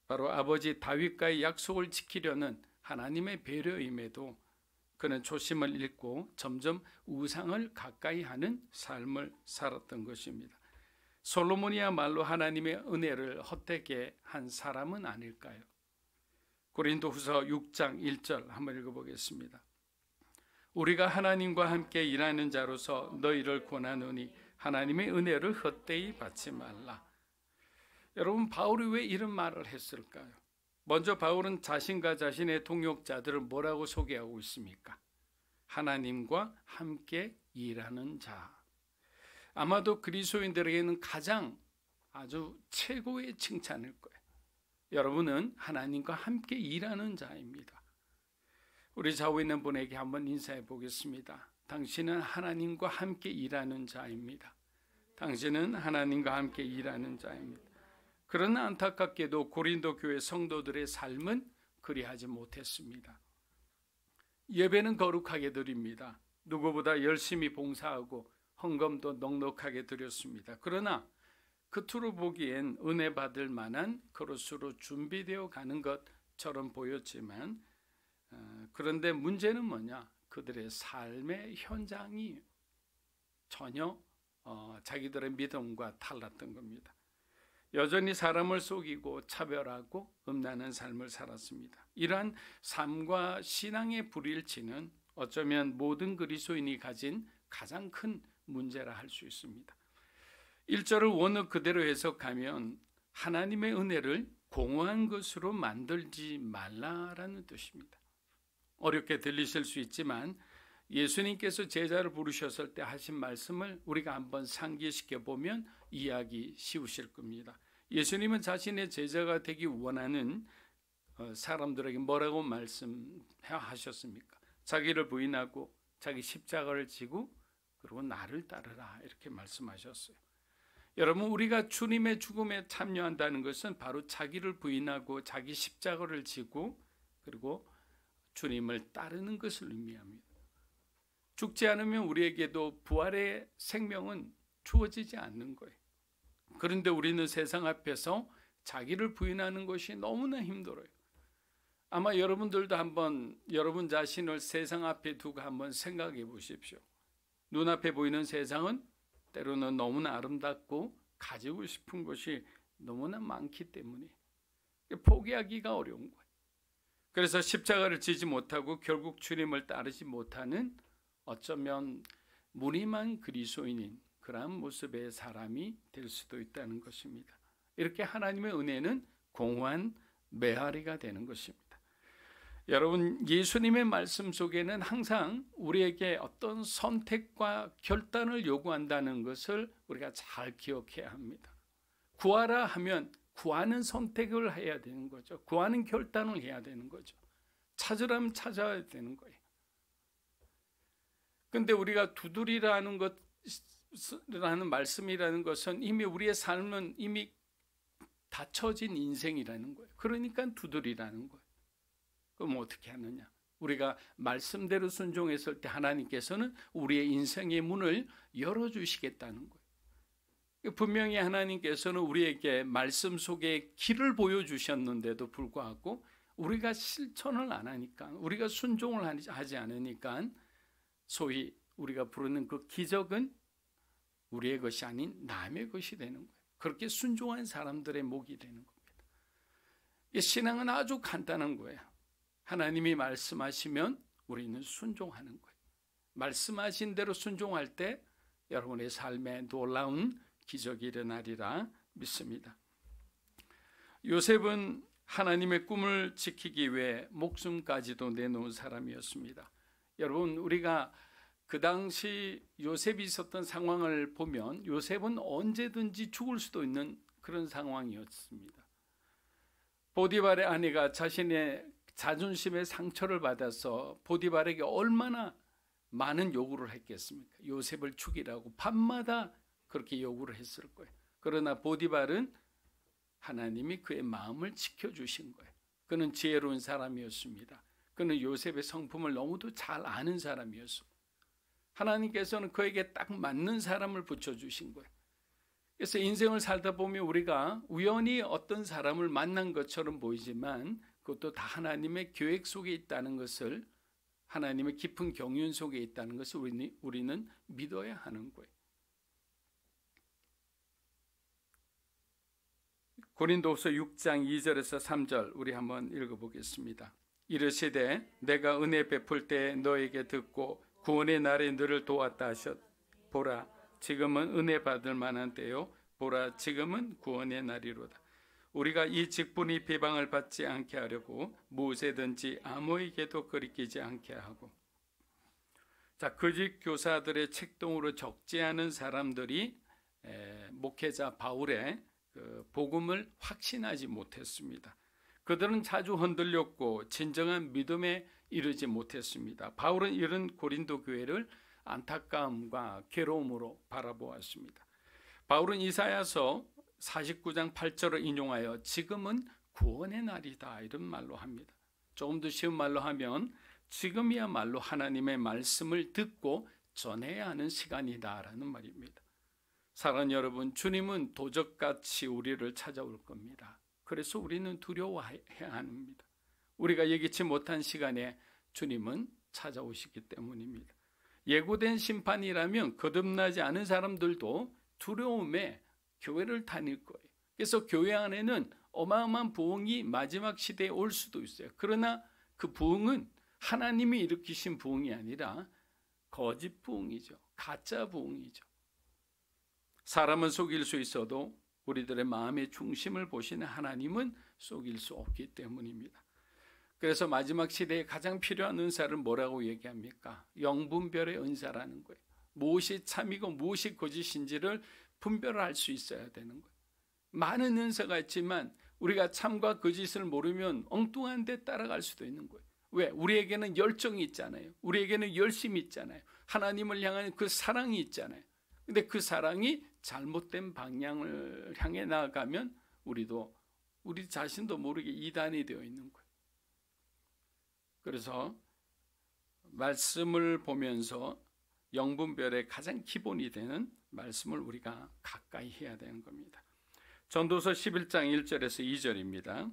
바로 아버지 다윗과의 약속을 지키려는 하나님의 배려임에도 그는 초심을 잃고 점점 우상을 가까이 하는 삶을 살았던 것입니다. 솔로몬이야말로 하나님의 은혜를 헛되게 한 사람은 아닐까요? 고린도후서 6장 1절 한번 읽어보겠습니다. 우리가 하나님과 함께 일하는 자로서 너희를 권하노니 하나님의 은혜를 헛되이 받지 말라. 여러분, 바울이 왜 이런 말을 했을까요? 먼저 바울은 자신과 자신의 동역자들을 뭐라고 소개하고 있습니까? 하나님과 함께 일하는 자. 아마도 그리스도인들에게는 가장 아주 최고의 칭찬일 거예요. 여러분은 하나님과 함께 일하는 자입니다. 우리 좌우에 있는 분에게 한번 인사해 보겠습니다. 당신은 하나님과 함께 일하는 자입니다. 당신은 하나님과 함께 일하는 자입니다. 그러나 안타깝게도 고린도 교회 성도들의 삶은 그리하지 못했습니다. 예배는 거룩하게 드립니다. 누구보다 열심히 봉사하고 헌금도 넉넉하게 드렸습니다. 그러나 겉으로 보기엔 은혜 받을 만한 그릇으로 준비되어 가는 것처럼 보였지만 그런데 문제는 뭐냐? 그들의 삶의 현장이 전혀 자기들의 믿음과 달랐던 겁니다. 여전히 사람을 속이고 차별하고 음란한 삶을 살았습니다. 이러한 삶과 신앙의 불일치는 어쩌면 모든 그리스도인이 가진 가장 큰 문제라 할 수 있습니다. 1절을 원어 그대로 해석하면 하나님의 은혜를 공허한 것으로 만들지 말라라는 뜻입니다. 어렵게 들리실 수 있지만 예수님께서 제자를 부르셨을 때 하신 말씀을 우리가 한번 상기시켜 보면 이해하기 쉬우실 겁니다. 예수님은 자신의 제자가 되기 원하는 사람들에게 뭐라고 말씀하셨습니까? 자기를 부인하고 자기 십자가를 지고 그리고 나를 따르라 이렇게 말씀하셨어요. 여러분, 우리가 주님의 죽음에 참여한다는 것은 바로 자기를 부인하고 자기 십자가를 지고 그리고 주님을 따르는 것을 의미합니다. 죽지 않으면 우리에게도 부활의 생명은 주어지지 않는 거예요. 그런데 우리는 세상 앞에서 자기를 부인하는 것이 너무나 힘들어요. 아마 여러분들도 한번 여러분 자신을 세상 앞에 두고 한번 생각해 보십시오. 눈앞에 보이는 세상은 때로는 너무나 아름답고 가지고 싶은 것이 너무나 많기 때문에 포기하기가 어려운 거예요. 그래서 십자가를 지지 못하고 결국 주님을 따르지 못하는 어쩌면 무림한 그리스도인인 그러한 모습의 사람이 될 수도 있다는 것입니다. 이렇게 하나님의 은혜는 공허한 메아리가 되는 것입니다. 여러분, 예수님의 말씀 속에는 항상 우리에게 어떤 선택과 결단을 요구한다는 것을 우리가 잘 기억해야 합니다. 구하라 하면 구하는 선택을 해야 되는 거죠. 구하는 결단을 해야 되는 거죠. 찾으라면 찾아야 되는 거예요. 근데 우리가 두드리라는 것이라는 말씀이라는 것은 이미 우리의 삶은 이미 닫혀진 인생이라는 거예요. 그러니까 두드리라는 거예요. 그럼 어떻게 하느냐? 우리가 말씀대로 순종했을 때 하나님께서는 우리의 인생의 문을 열어주시겠다는 거예요. 분명히 하나님께서는 우리에게 말씀 속에 길을 보여주셨는데도 불구하고 우리가 실천을 안 하니까, 우리가 순종을 하지 않으니까 소위 우리가 부르는 그 기적은 우리의 것이 아닌 남의 것이 되는 거예요. 그렇게 순종한 사람들의 목이 되는 겁니다. 신앙은 아주 간단한 거예요. 하나님이 말씀하시면 우리는 순종하는 거예요. 말씀하신 대로 순종할 때 여러분의 삶에 놀라운 기적이 일어나리라 믿습니다. 요셉은 하나님의 꿈을 지키기 위해 목숨까지도 내놓은 사람이었습니다. 여러분, 우리가 그 당시 요셉이 있었던 상황을 보면 요셉은 언제든지 죽을 수도 있는 그런 상황이었습니다. 보디발의 아내가 자신의 자존심의 상처를 받아서 보디발에게 얼마나 많은 요구를 했겠습니까? 요셉을 죽이라고 밤마다 그렇게 요구를 했을 거예요. 그러나 보디발은 하나님이 그의 마음을 지켜주신 거예요. 그는 지혜로운 사람이었습니다. 그는 요셉의 성품을 너무도 잘 아는 사람이었습니다. 하나님께서는 그에게 딱 맞는 사람을 붙여주신 거예요. 그래서 인생을 살다 보면 우리가 우연히 어떤 사람을 만난 것처럼 보이지만 그것도 다 하나님의 계획 속에 있다는 것을, 하나님의 깊은 경륜 속에 있다는 것을 우리는 믿어야 하는 거예요. 고린도후서 6장 2절에서 3절 우리 한번 읽어보겠습니다. 이르시되 내가 은혜 베풀 때 너에게 듣고 구원의 날에 너를 도왔다 하셨. 보라 지금은 은혜 받을 만한 때요, 보라 지금은 구원의 날이로다. 우리가 이 직분이 비방을 받지 않게 하려고 무엇이든지 아무에게도 거리끼지 않게 하고. 자, 거짓 교사들의 책동으로 적지 않은 사람들이 목회자 바울의 복음을 확신하지 못했습니다. 그들은 자주 흔들렸고 진정한 믿음에 이르지 못했습니다. 바울은 이런 고린도 교회를 안타까움과 괴로움으로 바라보았습니다. 바울은 이사야서 49장 8절을 인용하여 지금은 구원의 날이다 이런 말로 합니다. 조금 더 쉬운 말로 하면 지금이야말로 하나님의 말씀을 듣고 전해야 하는 시간이다라는 말입니다. 사랑하는 여러분, 주님은 도적같이 우리를 찾아올 겁니다. 그래서 우리는 두려워해야 합니다. 우리가 예기치 못한 시간에 주님은 찾아오시기 때문입니다. 예고된 심판이라면 거듭나지 않은 사람들도 두려움에 교회를 다닐 거예요. 그래서 교회 안에는 어마어마한 부흥이 마지막 시대에 올 수도 있어요. 그러나 그 부흥은 하나님이 일으키신 부흥이 아니라 거짓 부흥이죠. 가짜 부흥이죠. 사람은 속일 수 있어도 우리들의 마음의 중심을 보시는 하나님은 속일 수 없기 때문입니다. 그래서 마지막 시대에 가장 필요한 은사를 뭐라고 얘기합니까? 영분별의 은사라는 거예요. 무엇이 참이고 무엇이 거짓인지를 분별할 수 있어야 되는 거예요. 많은 은사가 있지만 우리가 참과 거짓을 모르면 엉뚱한 데 따라갈 수도 있는 거예요. 왜? 우리에게는 열정이 있잖아요. 우리에게는 열심이 있잖아요. 하나님을 향한 그 사랑이 있잖아요. 근데 그 사랑이 잘못된 방향을 향해 나아가면 우리 자신도 모르게 이단이 되어 있는 거예요. 그래서 말씀을 보면서 영분별의 가장 기본이 되는 말씀을 우리가 가까이 해야 되는 겁니다. 전도서 11장 1절에서 2절입니다.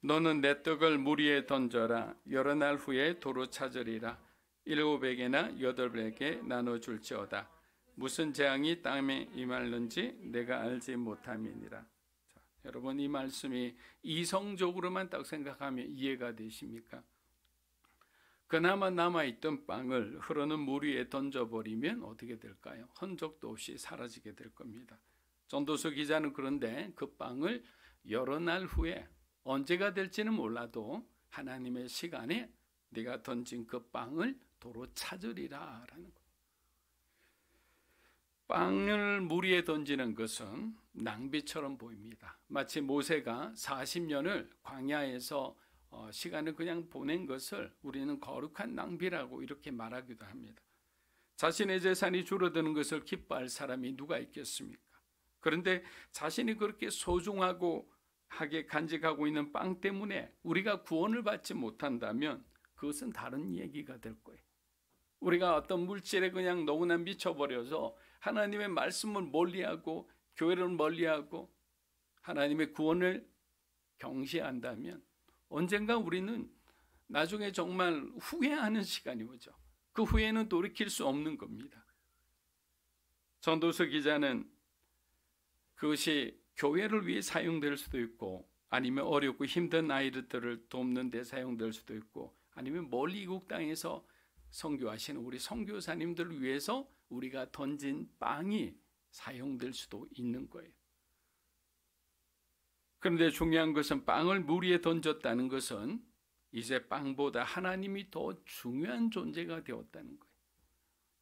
너는 내 떡을 물 위에 던져라. 여러 날 후에 도로 찾으리라. 7에게나 8에게 나눠줄지어다. 무슨 재앙이 땅에 임할는지 내가 알지 못함이니라. 자, 여러분, 이 말씀이 이성적으로만 딱 생각하면 이해가 되십니까? 그나마 남아있던 빵을 흐르는 물 위에 던져버리면 어떻게 될까요? 흔적도 없이 사라지게 될 겁니다. 전도서 기자는 그런데 그 빵을 여러 날 후에 언제가 될지는 몰라도 하나님의 시간에 네가 던진 그 빵을 도로 찾으리라 라는 거예요. 빵을 물 위에 던지는 것은 낭비처럼 보입니다. 마치 모세가 40년을 광야에서 시간을 그냥 보낸 것을 우리는 거룩한 낭비라고 이렇게 말하기도 합니다. 자신의 재산이 줄어드는 것을 기뻐할 사람이 누가 있겠습니까? 그런데 자신이 그렇게 소중하고 하게 간직하고 있는 빵 때문에 우리가 구원을 받지 못한다면 그것은 다른 얘기가 될 거예요. 우리가 어떤 물질에 그냥 너무나 미쳐버려서 하나님의 말씀을 멀리하고 교회를 멀리하고 하나님의 구원을 경시한다면 언젠가 우리는 나중에 정말 후회하는 시간이 오죠. 그 후회는 돌이킬 수 없는 겁니다. 전도서 기자는 그것이 교회를 위해 사용될 수도 있고 아니면 어렵고 힘든 아이들을 돕는 데 사용될 수도 있고 아니면 멀리 이국 땅에서 선교하시는 우리 선교사님들을 위해서 우리가 던진 빵이 사용될 수도 있는 거예요. 그런데 중요한 것은 빵을 물 위에 던졌다는 것은 이제 빵보다 하나님이 더 중요한 존재가 되었다는 거예요.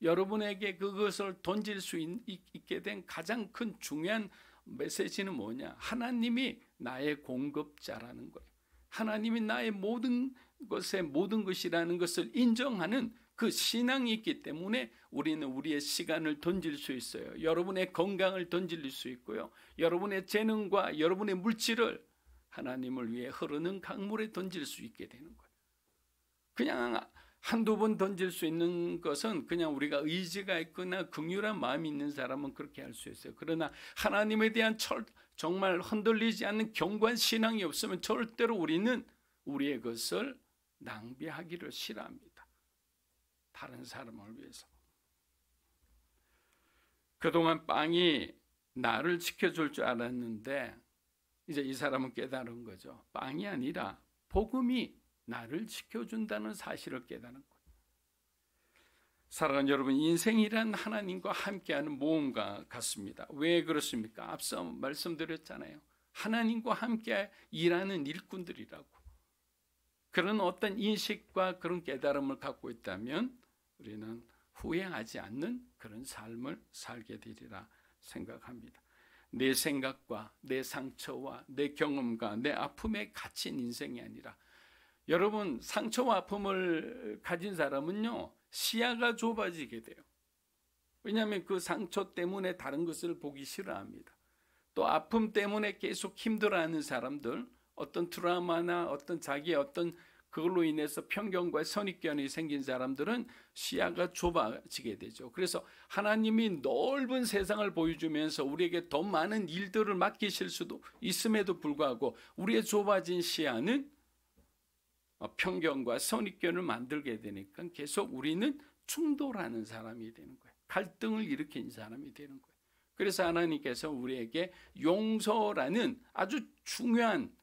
여러분에게 그것을 던질 수 있게 된 가장 큰 중요한 메시지는 뭐냐? 하나님이 나의 공급자라는 거예요. 하나님이 나의 모든 것의 모든 것이라는 것을 인정하는 그 신앙이 있기 때문에 우리는 우리의 시간을 던질 수 있어요. 여러분의 건강을 던질 수 있고요. 여러분의 재능과 여러분의 물질을 하나님을 위해 흐르는 강물에 던질 수 있게 되는 거예요. 그냥 한두 번 던질 수 있는 것은 그냥 우리가 의지가 있거나 긍휼한 마음이 있는 사람은 그렇게 할 수 있어요. 그러나 하나님에 대한 정말 흔들리지 않는 견고한 신앙이 없으면 절대로 우리는 우리의 것을 낭비하기를 싫어합니다. 다른 사람을 위해서. 그동안 빵이 나를 지켜줄 줄 알았는데 이제 이 사람은 깨달은 거죠. 빵이 아니라 복음이 나를 지켜준다는 사실을 깨달은 거예요. 사랑하는 여러분, 인생이란 하나님과 함께하는 모험과 같습니다. 왜 그렇습니까? 앞서 말씀드렸잖아요. 하나님과 함께 일하는 일꾼들이라고. 그런 어떤 인식과 그런 깨달음을 갖고 있다면 우리는 후회하지 않는 그런 삶을 살게 되리라 생각합니다. 내 생각과 내 상처와 내 경험과 내 아픔에 갇힌 인생이 아니라, 여러분, 상처와 아픔을 가진 사람은요, 시야가 좁아지게 돼요. 왜냐하면 그 상처 때문에 다른 것을 보기 싫어합니다. 또 아픔 때문에 계속 힘들어하는 사람들, 어떤 트라우마나 어떤 자기의 어떤 그걸로 인해서 편견과 선입견이 생긴 사람들은 시야가 좁아지게 되죠. 그래서 하나님이 넓은 세상을 보여주면서 우리에게 더 많은 일들을 맡기실 수도 있음에도 불구하고 우리의 좁아진 시야는 편견과 선입견을 만들게 되니까 계속 우리는 충돌하는 사람이 되는 거예요. 갈등을 일으킨 사람이 되는 거예요. 그래서 하나님께서 우리에게 용서라는 아주 중요한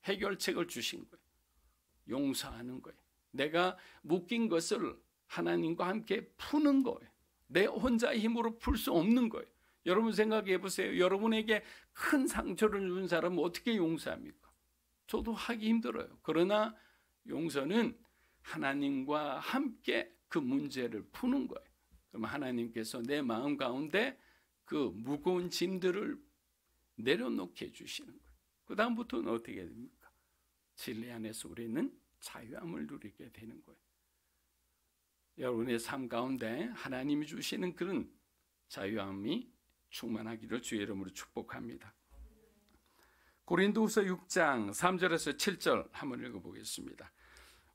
해결책을 주신 거예요. 용서하는 거예요. 내가 묶인 것을 하나님과 함께 푸는 거예요. 내 혼자 힘으로 풀 수 없는 거예요. 여러분 생각해 보세요. 여러분에게 큰 상처를 준 사람은 어떻게 용서합니까? 저도 하기 힘들어요. 그러나 용서는 하나님과 함께 그 문제를 푸는 거예요. 그럼 하나님께서 내 마음 가운데 그 무거운 짐들을 내려놓게 해주시는 거예요. 그 다음부터는 어떻게 됩니까? 진리 안에서 우리는 자유함을 누리게 되는 거예요. 여러분의 삶 가운데 하나님이 주시는 그런 자유함이 충만하기를 주의 이름으로 축복합니다. 고린도후서 6장 3절에서 7절 한번 읽어보겠습니다.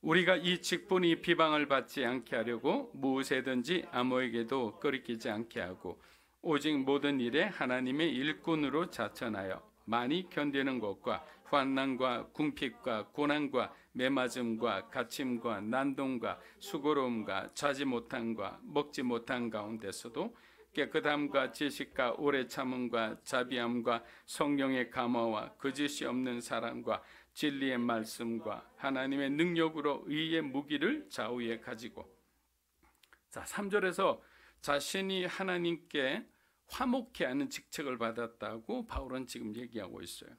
우리가 이 직분이 비방을 받지 않게 하려고 무엇에든지 아무에게도 꺼리끼지 않게 하고 오직 모든 일에 하나님의 일꾼으로 자천하여 많이 견디는 것과 환난과 궁핍과 고난과 매맞음과 갇힘과 난동과 수고로움과 자지 못함과 먹지 못한 가운데서도 깨끗함과 지식과 오래 참음과 자비함과 성령의 감화와 거짓이 없는 사랑과 진리의 말씀과 하나님의 능력으로 의의 무기를 좌우에 가지고. 자, 3절에서 자신이 하나님께 화목해 하는 직책을 받았다고 바울은 지금 얘기하고 있어요.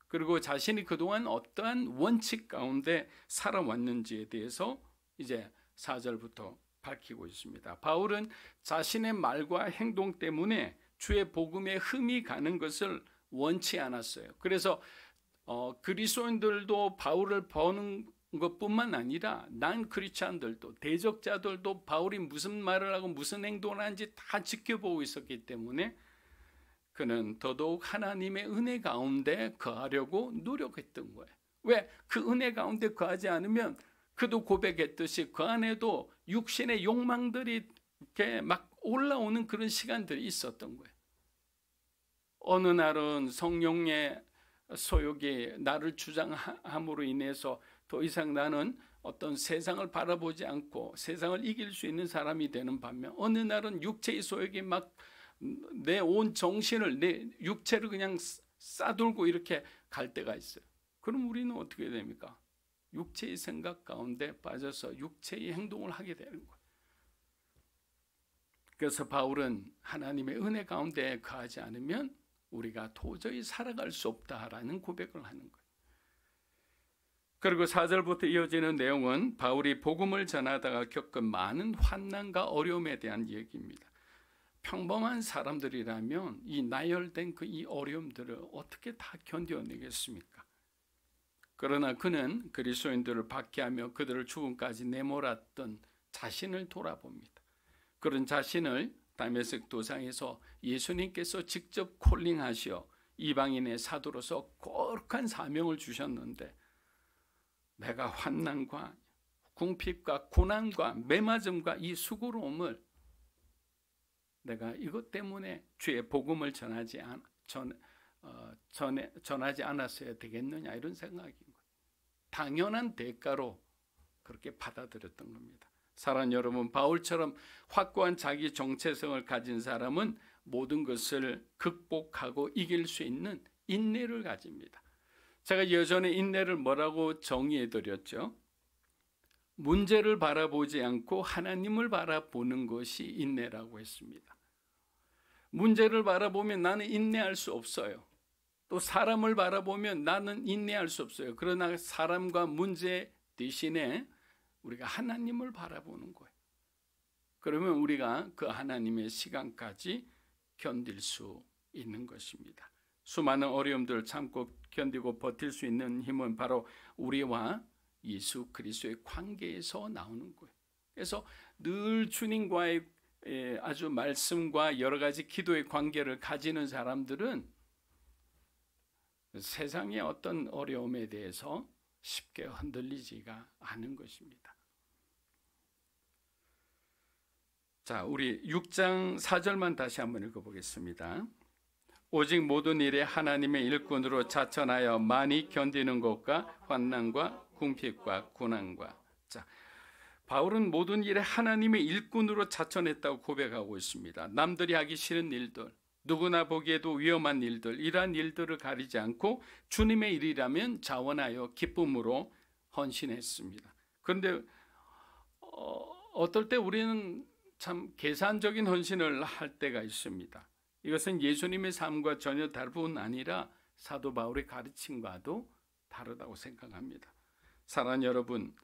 그리고 자신이 그동안 어떠한 원칙 가운데 살아왔는지에 대해서 이제 4절부터 밝히고 있습니다. 바울은 자신의 말과 행동 때문에 주의 복음에 흠이 가는 것을 원치 않았어요. 그래서 그리스도인들도 바울을 보는 것뿐만 아니라 난 크리스찬들도 대적자들도 바울이 무슨 말을 하고 무슨 행동을 하는지 다 지켜보고 있었기 때문에 그는 더더욱 하나님의 은혜 가운데 거하려고 노력했던 거예요. 왜? 그 은혜 가운데 거하지 않으면 그도 고백했듯이 그 안에도 육신의 욕망들이 이렇게 막 올라오는 그런 시간들이 있었던 거예요. 어느 날은 성령의 소욕이 나를 주장함으로 인해서 더 이상 나는 어떤 세상을 바라보지 않고 세상을 이길 수 있는 사람이 되는 반면 어느 날은 육체의 소욕이 막 내 온 정신을 내 육체를 그냥 싸돌고 이렇게 갈 때가 있어요. 그럼 우리는 어떻게 됩니까? 육체의 생각 가운데 빠져서 육체의 행동을 하게 되는 거예요. 그래서 바울은 하나님의 은혜 가운데 거하지 않으면 우리가 도저히 살아갈 수 없다라는 고백을 하는 거예요. 그리고 4절부터 이어지는 내용은 바울이 복음을 전하다가 겪은 많은 환난과 어려움에 대한 얘기입니다. 평범한 사람들이라면 이 나열된 이 어려움들을 어떻게 다 견뎌내겠습니까? 그러나 그는 그리스도인들을 박해하며 그들을 죽음까지 내몰았던 자신을 돌아봅니다. 그런 자신을 다메섹 도상에서 예수님께서 직접 콜링하시어 이방인의 사도로서 거룩한 사명을 주셨는데, 내가 환난과 궁핍과 고난과 매맞음과 이 수고로움을 내가 이것 때문에 주의 복음을 전하지 않았어야 되겠느냐, 이런 생각인 거예요. 당연한 대가로 그렇게 받아들였던 겁니다. 사랑하는 여러분, 바울처럼 확고한 자기 정체성을 가진 사람은 모든 것을 극복하고 이길 수 있는 인내를 가집니다. 제가 예전에 인내를 뭐라고 정의해 드렸죠? 문제를 바라보지 않고 하나님을 바라보는 것이 인내라고 했습니다. 문제를 바라보면 나는 인내할 수 없어요. 또 사람을 바라보면 나는 인내할 수 없어요. 그러나 사람과 문제 대신에 우리가 하나님을 바라보는 거예요. 그러면 우리가 그 하나님의 시간까지 견딜 수 있는 것입니다. 수많은 어려움들을 참고 견디고 버틸 수 있는 힘은 바로 우리와 예수 그리스도의 관계에서 나오는 거예요. 그래서 늘 주님과의 아주 말씀과 여러 가지 기도의 관계를 가지는 사람들은 세상의 어떤 어려움에 대해서 쉽게 흔들리지가 않은 것입니다. 자, 우리 6장 4절만 다시 한번 읽어보겠습니다. 오직 모든 일에 하나님의 일꾼으로 자천하여 많이 견디는 것과 환난과 궁핍과 고난과. 자, 바울은 모든 일에 하나님의 일꾼으로 자천했다고 고백하고 있습니다. 남들이 하기 싫은 일들, 누구나 보기에도 위험한 일들, 이러한 일들을 가리지 않고 주님의 일이라면 자원하여 기쁨으로 헌신했습니다. 그런데 어떨 때 우리는 참 계산적인 헌신을 할 때가 있습니다. 이것은 예수님의 삶과 전혀 다를 뿐 아니라 사도 바울의 가르침과도 다르다고 생각합니다. 사랑하는 여러분,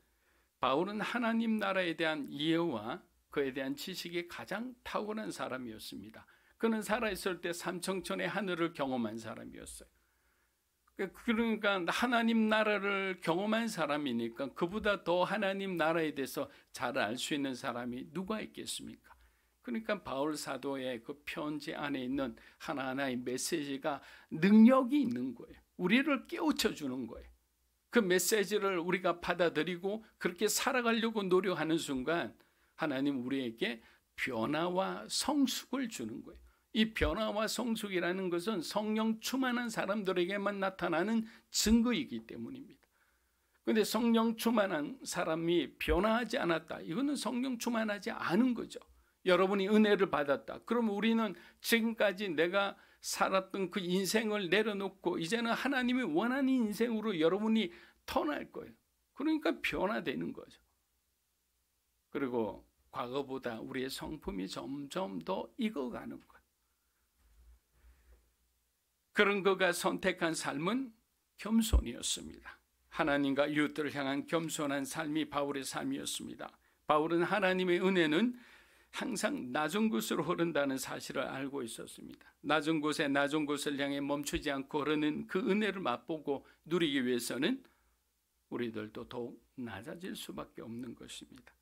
바울은 하나님 나라에 대한 이해와 그에 대한 지식이 가장 탁월한 사람이었습니다. 그는 살아있을 때 삼청천의 하늘을 경험한 사람이었어요. 그러니까 하나님 나라를 경험한 사람이니까 그보다 더 하나님 나라에 대해서 잘 알 수 있는 사람이 누가 있겠습니까? 그러니까 바울 사도의 그 편지 안에 있는 하나하나의 메시지가 능력이 있는 거예요. 우리를 깨우쳐 주는 거예요. 그 메시지를 우리가 받아들이고 그렇게 살아가려고 노력하는 순간 하나님 우리에게 변화와 성숙을 주는 거예요. 이 변화와 성숙이라는 것은 성령 충만한 사람들에게만 나타나는 증거이기 때문입니다. 그런데 성령 충만한 사람이 변화하지 않았다, 이거는 성령 충만하지 않은 거죠. 여러분이 은혜를 받았다, 그러면 우리는 지금까지 내가 살았던 그 인생을 내려놓고 이제는 하나님이 원하는 인생으로 여러분이 터날 거예요. 그러니까 변화되는 거죠. 그리고 과거보다 우리의 성품이 점점 더 익어가는 거예요. 그런 그가 선택한 삶은 겸손이었습니다. 하나님과 이웃들을 향한 겸손한 삶이 바울의 삶이었습니다. 바울은 하나님의 은혜는 항상 낮은 곳으로 흐른다는 사실을 알고 있었습니다. 낮은 곳에 낮은 곳을 향해 멈추지 않고 흐르는 그 은혜를 맛보고 누리기 위해서는 우리들도 더욱 낮아질 수밖에 없는 것입니다.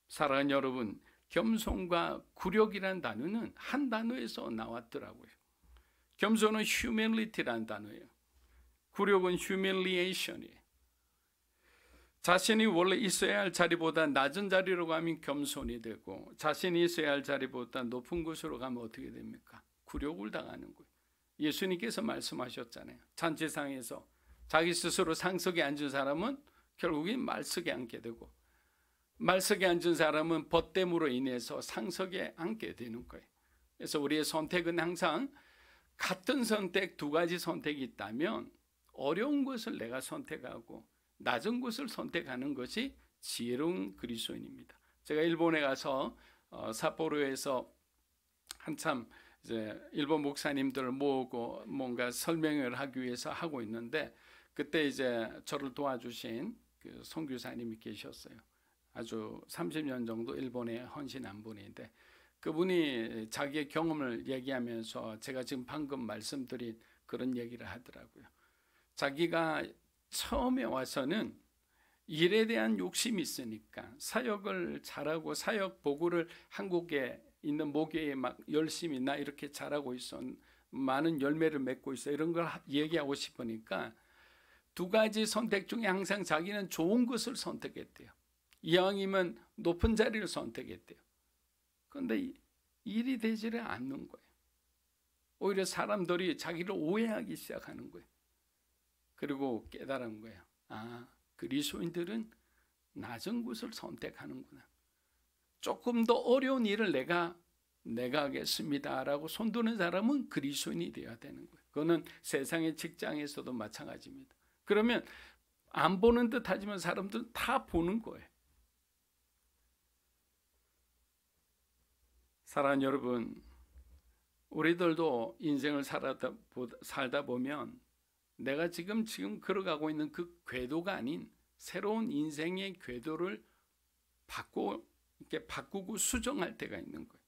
사랑하는 여러분, 겸손과 굴욕이란 단어는 한 단어에서 나왔더라고요. 겸손은 humility라는 단어예요. 굴욕은 humiliation이에요. 자신이 원래 있어야 할 자리보다 낮은 자리로 가면 겸손이 되고, 자신이 있어야 할 자리보다 높은 곳으로 가면 어떻게 됩니까? 굴욕을 당하는 거예요. 예수님께서 말씀하셨잖아요. 잔치상에서 자기 스스로 상석에 앉은 사람은 결국엔 말석에 앉게 되고, 말석에 앉은 사람은 벗됨으로 인해서 상석에 앉게 되는 거예요. 그래서 우리의 선택은 항상 같은 선택, 두 가지 선택이 있다면 어려운 것을 내가 선택하고 낮은 것을 선택하는 것이 지혜로운 그리스도인입니다. 제가 일본에 가서 삿포로에서 한참 이제 일본 목사님들을 모으고 뭔가 설명을 하기 위해서 하고 있는데, 그때 이제 저를 도와주신 그 선교사님이 계셨어요. 아주 30년 정도 일본에 헌신한 분인데, 그분이 자기의 경험을 얘기하면서 제가 지금 방금 말씀드린 그런 얘기를 하더라고요. 자기가 처음에 와서는 일에 대한 욕심이 있으니까 사역을 잘하고 사역 보고를 한국에 있는 모교에 막 열심히 나 이렇게 잘하고 있어, 많은 열매를 맺고 있어, 이런 걸 얘기하고 싶으니까 두 가지 선택 중에 항상 자기는 좋은 것을 선택했대요. 이왕이면 높은 자리를 선택했대요. 그런데 일이 되지를 않는 거예요. 오히려 사람들이 자기를 오해하기 시작하는 거예요. 그리고 깨달은 거예요. 아, 그리스도인들은 낮은 곳을 선택하는구나. 조금 더 어려운 일을 내가 하겠습니다 라고 손드는 사람은 그리스도인이 되어야 되는 거예요. 그거는 세상의 직장에서도 마찬가지입니다. 그러면 안 보는 듯 하지만 사람들은 다 보는 거예요. 사랑하는 여러분, 우리들도 인생을 살다 보면 내가 지금 걸어가고 있는 그 궤도가 아닌 새로운 인생의 궤도를 바꾸고 수정할 때가 있는 거예요.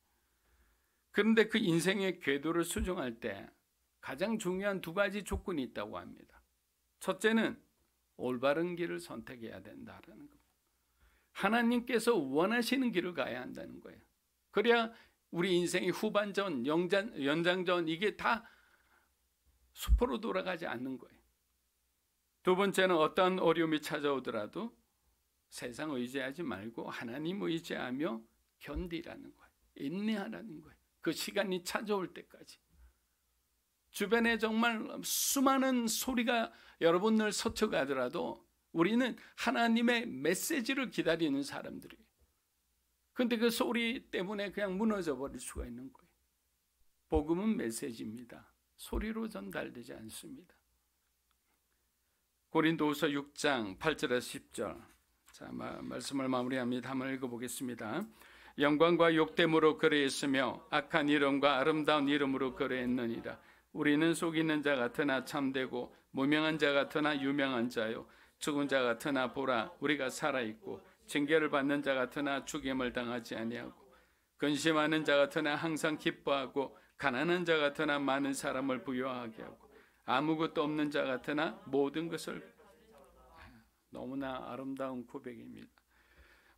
그런데 그 인생의 궤도를 수정할 때 가장 중요한 두 가지 조건이 있다고 합니다. 첫째는 올바른 길을 선택해야 된다라는 겁니다. 하나님께서 원하시는 길을 가야 한다는 거예요. 그래야 우리 인생의 후반전, 연장전 이게 다 수포로 돌아가지 않는 거예요. 두 번째는 어떤 어려움이 찾아오더라도 세상 의지하지 말고 하나님 의지하며 견디라는 거예요. 인내하라는 거예요. 그 시간이 찾아올 때까지. 주변에 정말 수많은 소리가 여러분을 스쳐가더라도 우리는 하나님의 메시지를 기다리는 사람들이에요. 그런데 그 소리 때문에 그냥 무너져 버릴 수가 있는 거예요. 복음은 메시지입니다. 소리로 전달되지 않습니다. 고린도후서 6장 8절에서 10절. 자, 말씀을 마무리합니다. 한번 읽어보겠습니다. 영광과 욕됨으로 거래했으며 악한 이름과 아름다운 이름으로 거래했느니라. 우리는 속이는 자 같으나 참되고 무명한 자 같으나 유명한 자요, 죽은 자 같으나 보라 우리가 살아있고, 징계를 받는 자 같으나 죽임을 당하지 아니하고, 근심하는 자 같으나 항상 기뻐하고, 가난한 자 같으나 많은 사람을 부유하게 하고, 아무것도 없는 자 같으나 모든 것을. 너무나 아름다운 고백입니다.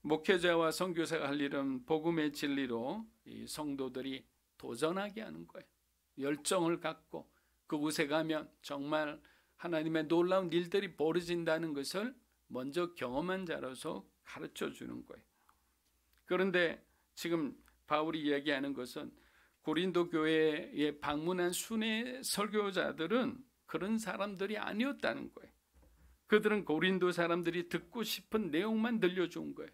목회자와 선교사가 할 일은 복음의 진리로 이 성도들이 도전하게 하는 거예요. 열정을 갖고 그곳에 가면 정말 하나님의 놀라운 일들이 벌어진다는 것을 먼저 경험한 자로서 가르쳐 주는 거예요. 그런데 지금 바울이 얘기하는 것은 고린도 교회에 방문한 순회 설교자들은 그런 사람들이 아니었다는 거예요. 그들은 고린도 사람들이 듣고 싶은 내용만 들려준 거예요.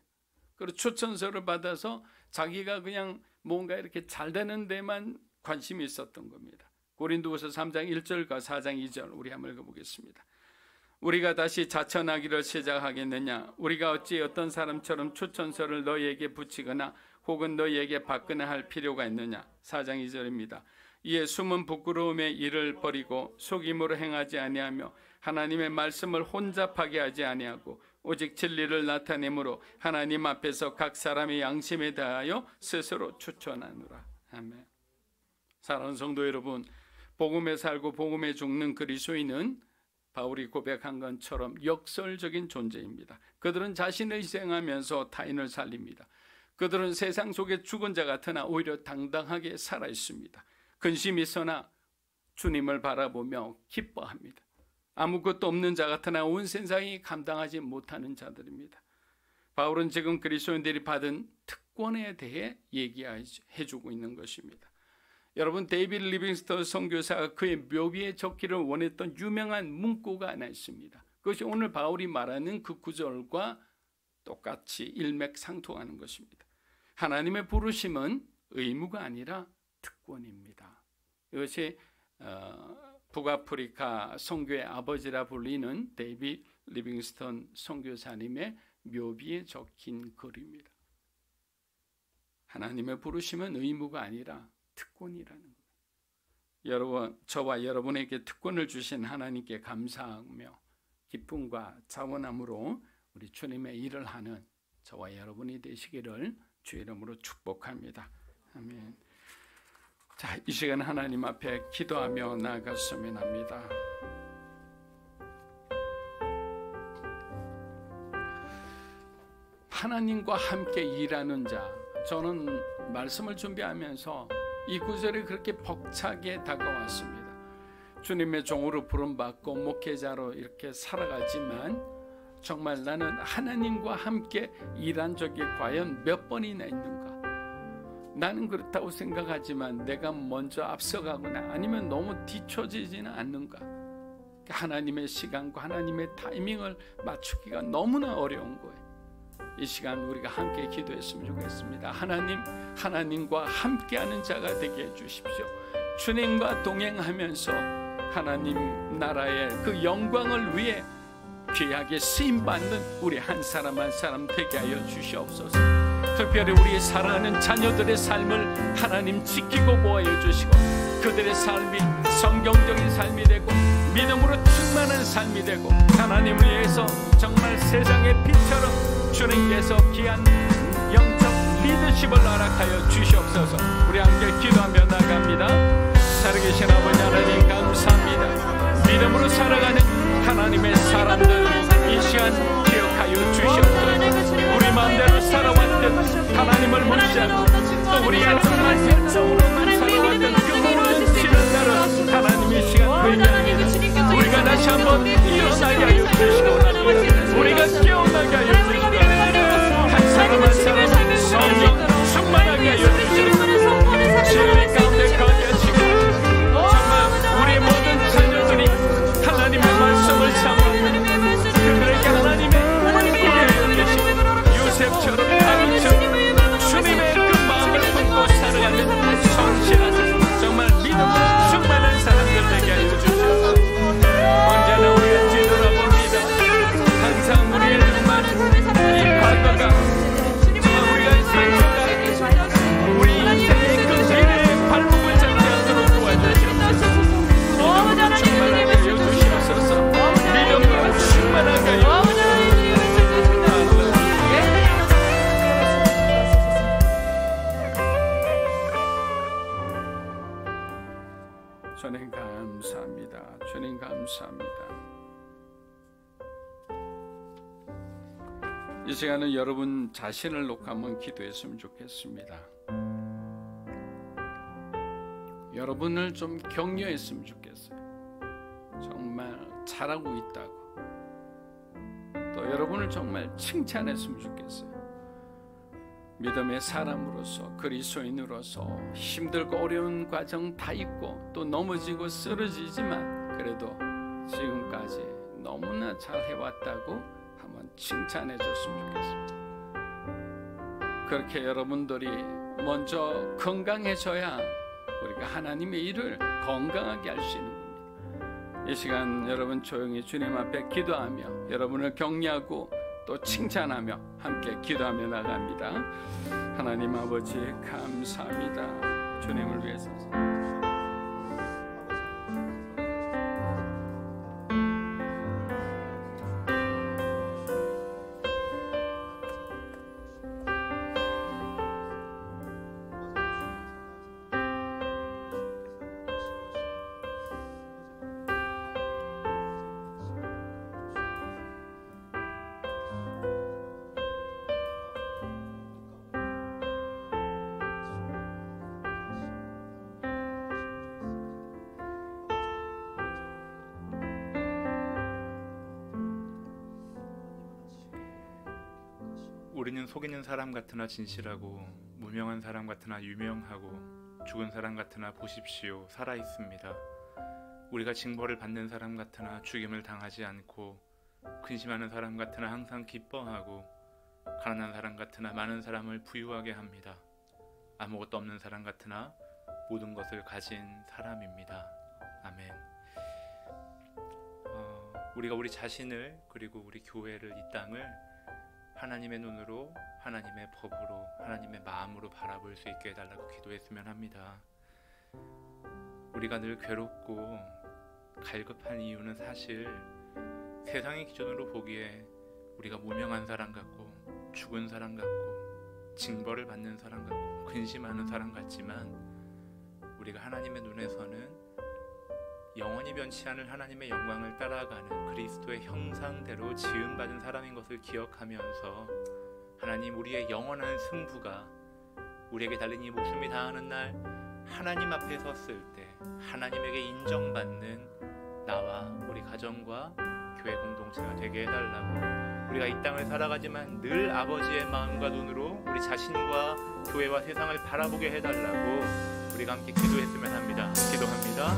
그리고 추천서를 받아서 자기가 그냥 뭔가 이렇게 잘 되는 데만 관심이 있었던 겁니다. 고린도후서 3장 1절과 4장 2절 우리 한번 읽어보겠습니다. 우리가 다시 자천하기를 시작하겠느냐? 우리가 어찌 어떤 사람처럼 추천서를 너희에게 붙이거나 혹은 너희에게 받거나 할 필요가 있느냐? 4장 2절입니다. 이에 숨은 부끄러움의 일을 버리고 속임으로 행하지 아니하며 하나님의 말씀을 혼잡하게 하지 아니하고 오직 진리를 나타내므로 하나님 앞에서 각 사람의 양심에 대하여 스스로 추천하노라. 아멘. 사랑하는 성도 여러분, 복음에 살고 복음에 죽는 그리스도인은 바울이 고백한 것처럼 역설적인 존재입니다. 그들은 자신을 희생하면서 타인을 살립니다. 그들은 세상 속에 죽은 자 같으나 오히려 당당하게 살아 있습니다. 근심이 있으나 주님을 바라보며 기뻐합니다. 아무것도 없는 자 같으나 온 세상이 감당하지 못하는 자들입니다. 바울은 지금 그리스도인들이 받은 특권에 대해 얘기해주고 있는 것입니다. 여러분, 데이비드 리빙스턴 선교사가 그의 묘비에 적기를 원했던 유명한 문구가 하나 있습니다. 그것이 오늘 바울이 말하는 그 구절과 똑같이 일맥상통하는 것입니다. 하나님의 부르심은 의무가 아니라 특권입니다. 이것이 북아프리카 선교의 아버지라 불리는 데이비드 리빙스턴 선교사님의 묘비에 적힌 글입니다. 하나님의 부르심은 의무가 아니라 특권이라는 거예요. 여러분, 저와 여러분에게 특권을 주신 하나님께 감사하며 기쁨과 자원함으로 우리 주님의 일을 하는 저와 여러분이 되시기를 주의 이름으로 축복합니다. 아멘. 자, 이 시간 하나님 앞에 기도하며 나아갔으면 합니다. 하나님과 함께 일하는 자. 저는 말씀을 준비하면서 이 구절이 그렇게 벅차게 다가왔습니다. 주님의 종으로 부름받고 목회자로 이렇게 살아가지만 정말 나는 하나님과 함께 일한 적이 과연 몇 번이나 있는가? 나는 그렇다고 생각하지만 내가 먼저 앞서가거나 아니면 너무 뒤처지지는 않는가? 하나님의 시간과 하나님의 타이밍을 맞추기가 너무나 어려운 거예요. 이 시간 우리가 함께 기도했으면 좋겠습니다. 하나님과 함께하는 자가 되게 해주십시오. 주님과 동행하면서 하나님 나라의 그 영광을 위해 귀하게 쓰임받는 우리 한 사람 한 사람 되게 하여 주시옵소서. 특별히 우리 사랑하는 자녀들의 삶을 하나님 지키고 보호해 주시고 그들의 삶이 성경적인 삶이 되고 믿음으로 충만한 삶이 되고 하나님을 위해서 정말 세상의 빛처럼 주님께서 귀한 영적 리더십을 허락하여 주시옵소서. 우리 함께 기도하며 나갑니다. 살아계신 아버지 하나님 감사합니다. 믿음으로 살아가는 하나님의 사람들 이 시간 기억하여 주시옵소서. 우리 마음대로 살아왔던 하나님을 무시하고 또 우리가 정말 열정으로만 살아왔던 그 모든 시련들을 하나님 이 시간 회개합니다. 우리가 다시 한번 일어나게 하여 주시고 우리가 깨어나게 하여 주시고 한 사람 한 사람 성령 충만하게 하여 주시고 진리 가운데 가게 하시고 정말 우리 모든 자녀들이 하나님의 말씀을 삼아 그들에게 하나님의 은혜를 하여 주시고 요셉처럼 다윗처럼 주님의 그 마음을 품고 살아가는 성실한 정말 믿음으로 충만한 사람들 되게 하여 주시옵소서. 언제나 우리가 뒤돌아봅니다. 항상 우리의 정말 이 과거가 정말 우리가 살다가 우리 인생의 그 미래의 발목을 잡지 않도록 도와주시옵소서. 믿음으로 충만하게 하여 주시옵소서. 믿음으로 충만하게 하여 주시옵소서. 주님 감사합니다. 주님 감사합니다. 이 시간은 여러분 자신을 놓고 한번 기도했으면 좋겠습니다. 여러분을 좀 격려했으면 좋겠어요. 정말 잘하고 있다고. 또 여러분을 정말 칭찬했으면 좋겠어요. 믿음의 사람으로서 그리스도인으로서 힘들고 어려운 과정 다 있고 또 넘어지고 쓰러지지만 그래도 지금까지 너무나 잘 해왔다고 한번 칭찬해 줬으면 좋겠습니다. 그렇게 여러분들이 먼저 건강해져야 우리가 하나님의 일을 건강하게 할 수 있는 겁니다. 이 시간 여러분 조용히 주님 앞에 기도하며 여러분을 격려하고 또 칭찬하며 함께 기도하며 나갑니다. 하나님 아버지 감사합니다. 주님을 위해서
우리는 속이는 사람 같으나 진실하고 무명한 사람 같으나 유명하고 죽은 사람 같으나 보십시오 살아 있습니다. 우리가 징벌을 받는 사람 같으나 죽임을 당하지 않고 근심하는 사람 같으나 항상 기뻐하고 가난한 사람 같으나 많은 사람을 부유하게 합니다. 아무것도 없는 사람 같으나 모든 것을 가진 사람입니다. 아멘. 우리가 우리 자신을 그리고 우리 교회를 이 땅을 하나님의 눈으로 하나님의 법으로 하나님의 마음으로 바라볼 수 있게 해달라고 기도했으면 합니다. 우리가 늘 괴롭고 갈급한 이유는 사실 세상의 기준으로 보기에 우리가 무명한 사람 같고 죽은 사람 같고 징벌을 받는 사람 같고 근심하는 사람 같지만 우리가 하나님의 눈에서는 영원히 변치 않을 하나님의 영광을 따라가는 그리스도의 형상대로 지음받은 사람인 것을 기억하면서 하나님, 우리의 영원한 승부가 우리에게 달린 이 목숨이 다하는 날 하나님 앞에 섰을 때 하나님에게 인정받는 나와 우리 가정과 교회 공동체가 되게 해달라고, 우리가 이 땅을 살아가지만 늘 아버지의 마음과 눈으로 우리 자신과 교회와 세상을 바라보게 해달라고 우리가 함께 기도했으면 합니다. 기도합니다.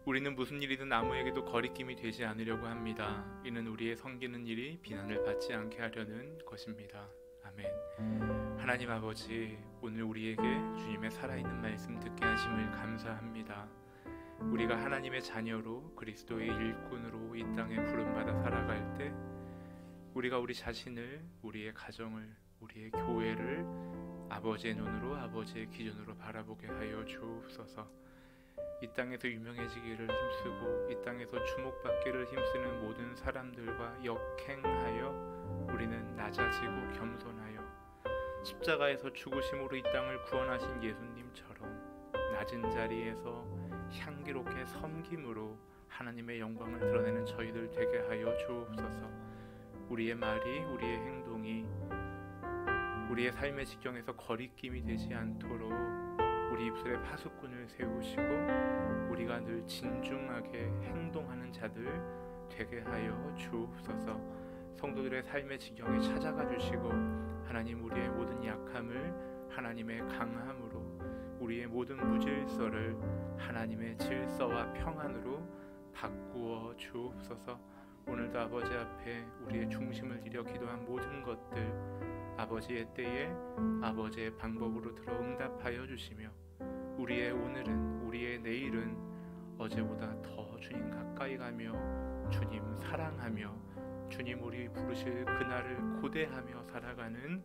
우리는 무슨 일이든 아무에게도 거리낌이 되지 않으려고 합니다. 이는 우리의 섬기는 일이 비난을 받지 않게 하려는 것입니다. 아멘. 하나님 아버지, 오늘 우리에게 주님의 살아있는 말씀 듣게 하심을 감사합니다. 우리가 하나님의 자녀로 그리스도의 일꾼으로 이 땅에 부름받아 살아갈 때 우리가 우리 자신을, 우리의 가정을, 우리의 교회를 아버지의 눈으로, 아버지의 기준으로 바라보게 하여 주옵소서. 이 땅에서 유명해지기를 힘쓰고 이 땅에서 주목받기를 힘쓰는 모든 사람들과 역행하여 우리는 낮아지고 겸손하여 십자가에서 죽으심으로 이 땅을 구원하신 예수님처럼 낮은 자리에서 향기롭게 섬김으로 하나님의 영광을 드러내는 저희들 되게 하여 주옵소서. 우리의 말이, 우리의 행동이 우리의 삶의 지경에서 거리낌이 되지 않도록 우리 입술에 파수꾼을 세우시고 우리가 늘 진중하게 행동하는 자들 되게 하여 주옵소서. 성도들의 삶의 지경에 찾아가 주시고 하나님, 우리의 모든 약함을 하나님의 강함으로, 우리의 모든 무질서를 하나님의 질서와 평안으로 바꾸어 주옵소서. 오늘도 아버지 앞에 우리의 중심을 잃어 기도한 모든 것들 아버지의 때에 아버지의 방법으로 들어 응답하여 주시며 우리의 오늘은, 우리의 내일은 어제보다 더 주님 가까이 가며 주님 사랑하며 주님 우리 부르실 그날을 고대하며 살아가는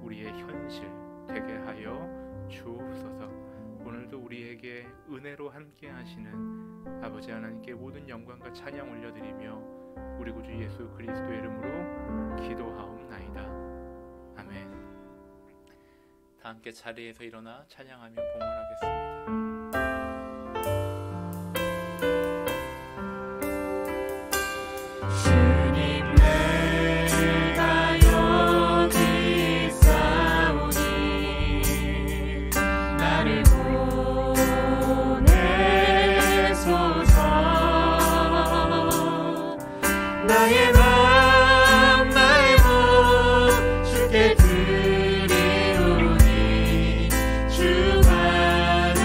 우리의 현실 되게 하여 주옵소서. 오늘도 우리에게 은혜로 함께 하시는 아버지 하나님께 모든 영광과 찬양 올려드리며 우리 구주 예수 그리스도의 이름으로 기도하옵나이다. 아멘. 다 함께 자리에서 일어나 찬양하며 봉헌하겠습니다.
나의 마음 나의 몸 주께 드리오니 주 바로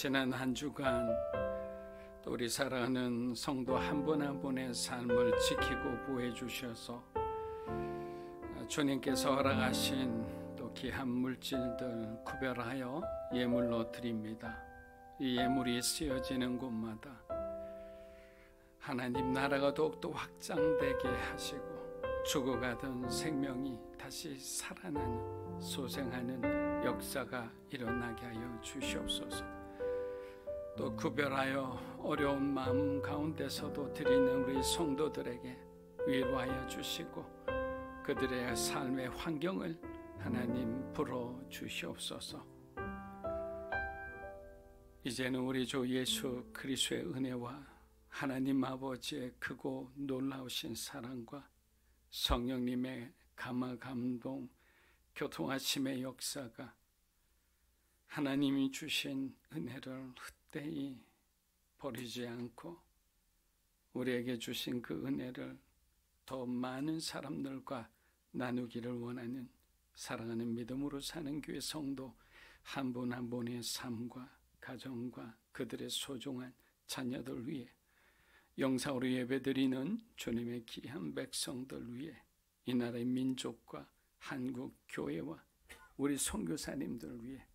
지난 한 주간 또 우리 사랑하는 성도 한 분 한 분의 삶을 지키고 보호해 주셔서 주님께서 허락하신 또 귀한 물질들 구별하여 예물로 드립니다. 이 예물이 쓰여지는 곳마다 하나님 나라가 더욱더 확장되게 하시고 죽어가던 생명이 다시 살아나는 소생하는 역사가 일어나게 하여 주시옵소서. 또 구별하여 어려운 마음 가운데서도 드리는 우리 성도들에게 위로하여 주시고 그들의 삶의 환경을 하나님 불어 주시옵소서. 이제는 우리 주 예수 그리스도의 은혜와 하나님 아버지의 크고 놀라우신 사랑과 성령님의 감화 감동 교통하심의 역사가 하나님이 주신 은혜를 헛되이 버리지 않고 우리에게 주신 그 은혜를 더 많은 사람들과 나누기를 원하는 사랑하는 믿음으로 사는 교회 성도 한 분 한 분의 삶과 가정과 그들의 소중한 자녀들 위해 영상으로 예배드리는 주님의 귀한 백성들 위해 이 나라의 민족과 한국 교회와 우리 선교사님들 위해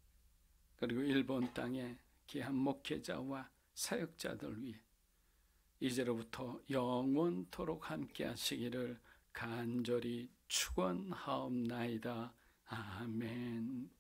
그리고 일본 땅의 귀한 목회자와 사역자들 위해 이제로부터 영원토록 함께 하시기를 간절히 축원하옵나이다. 아멘.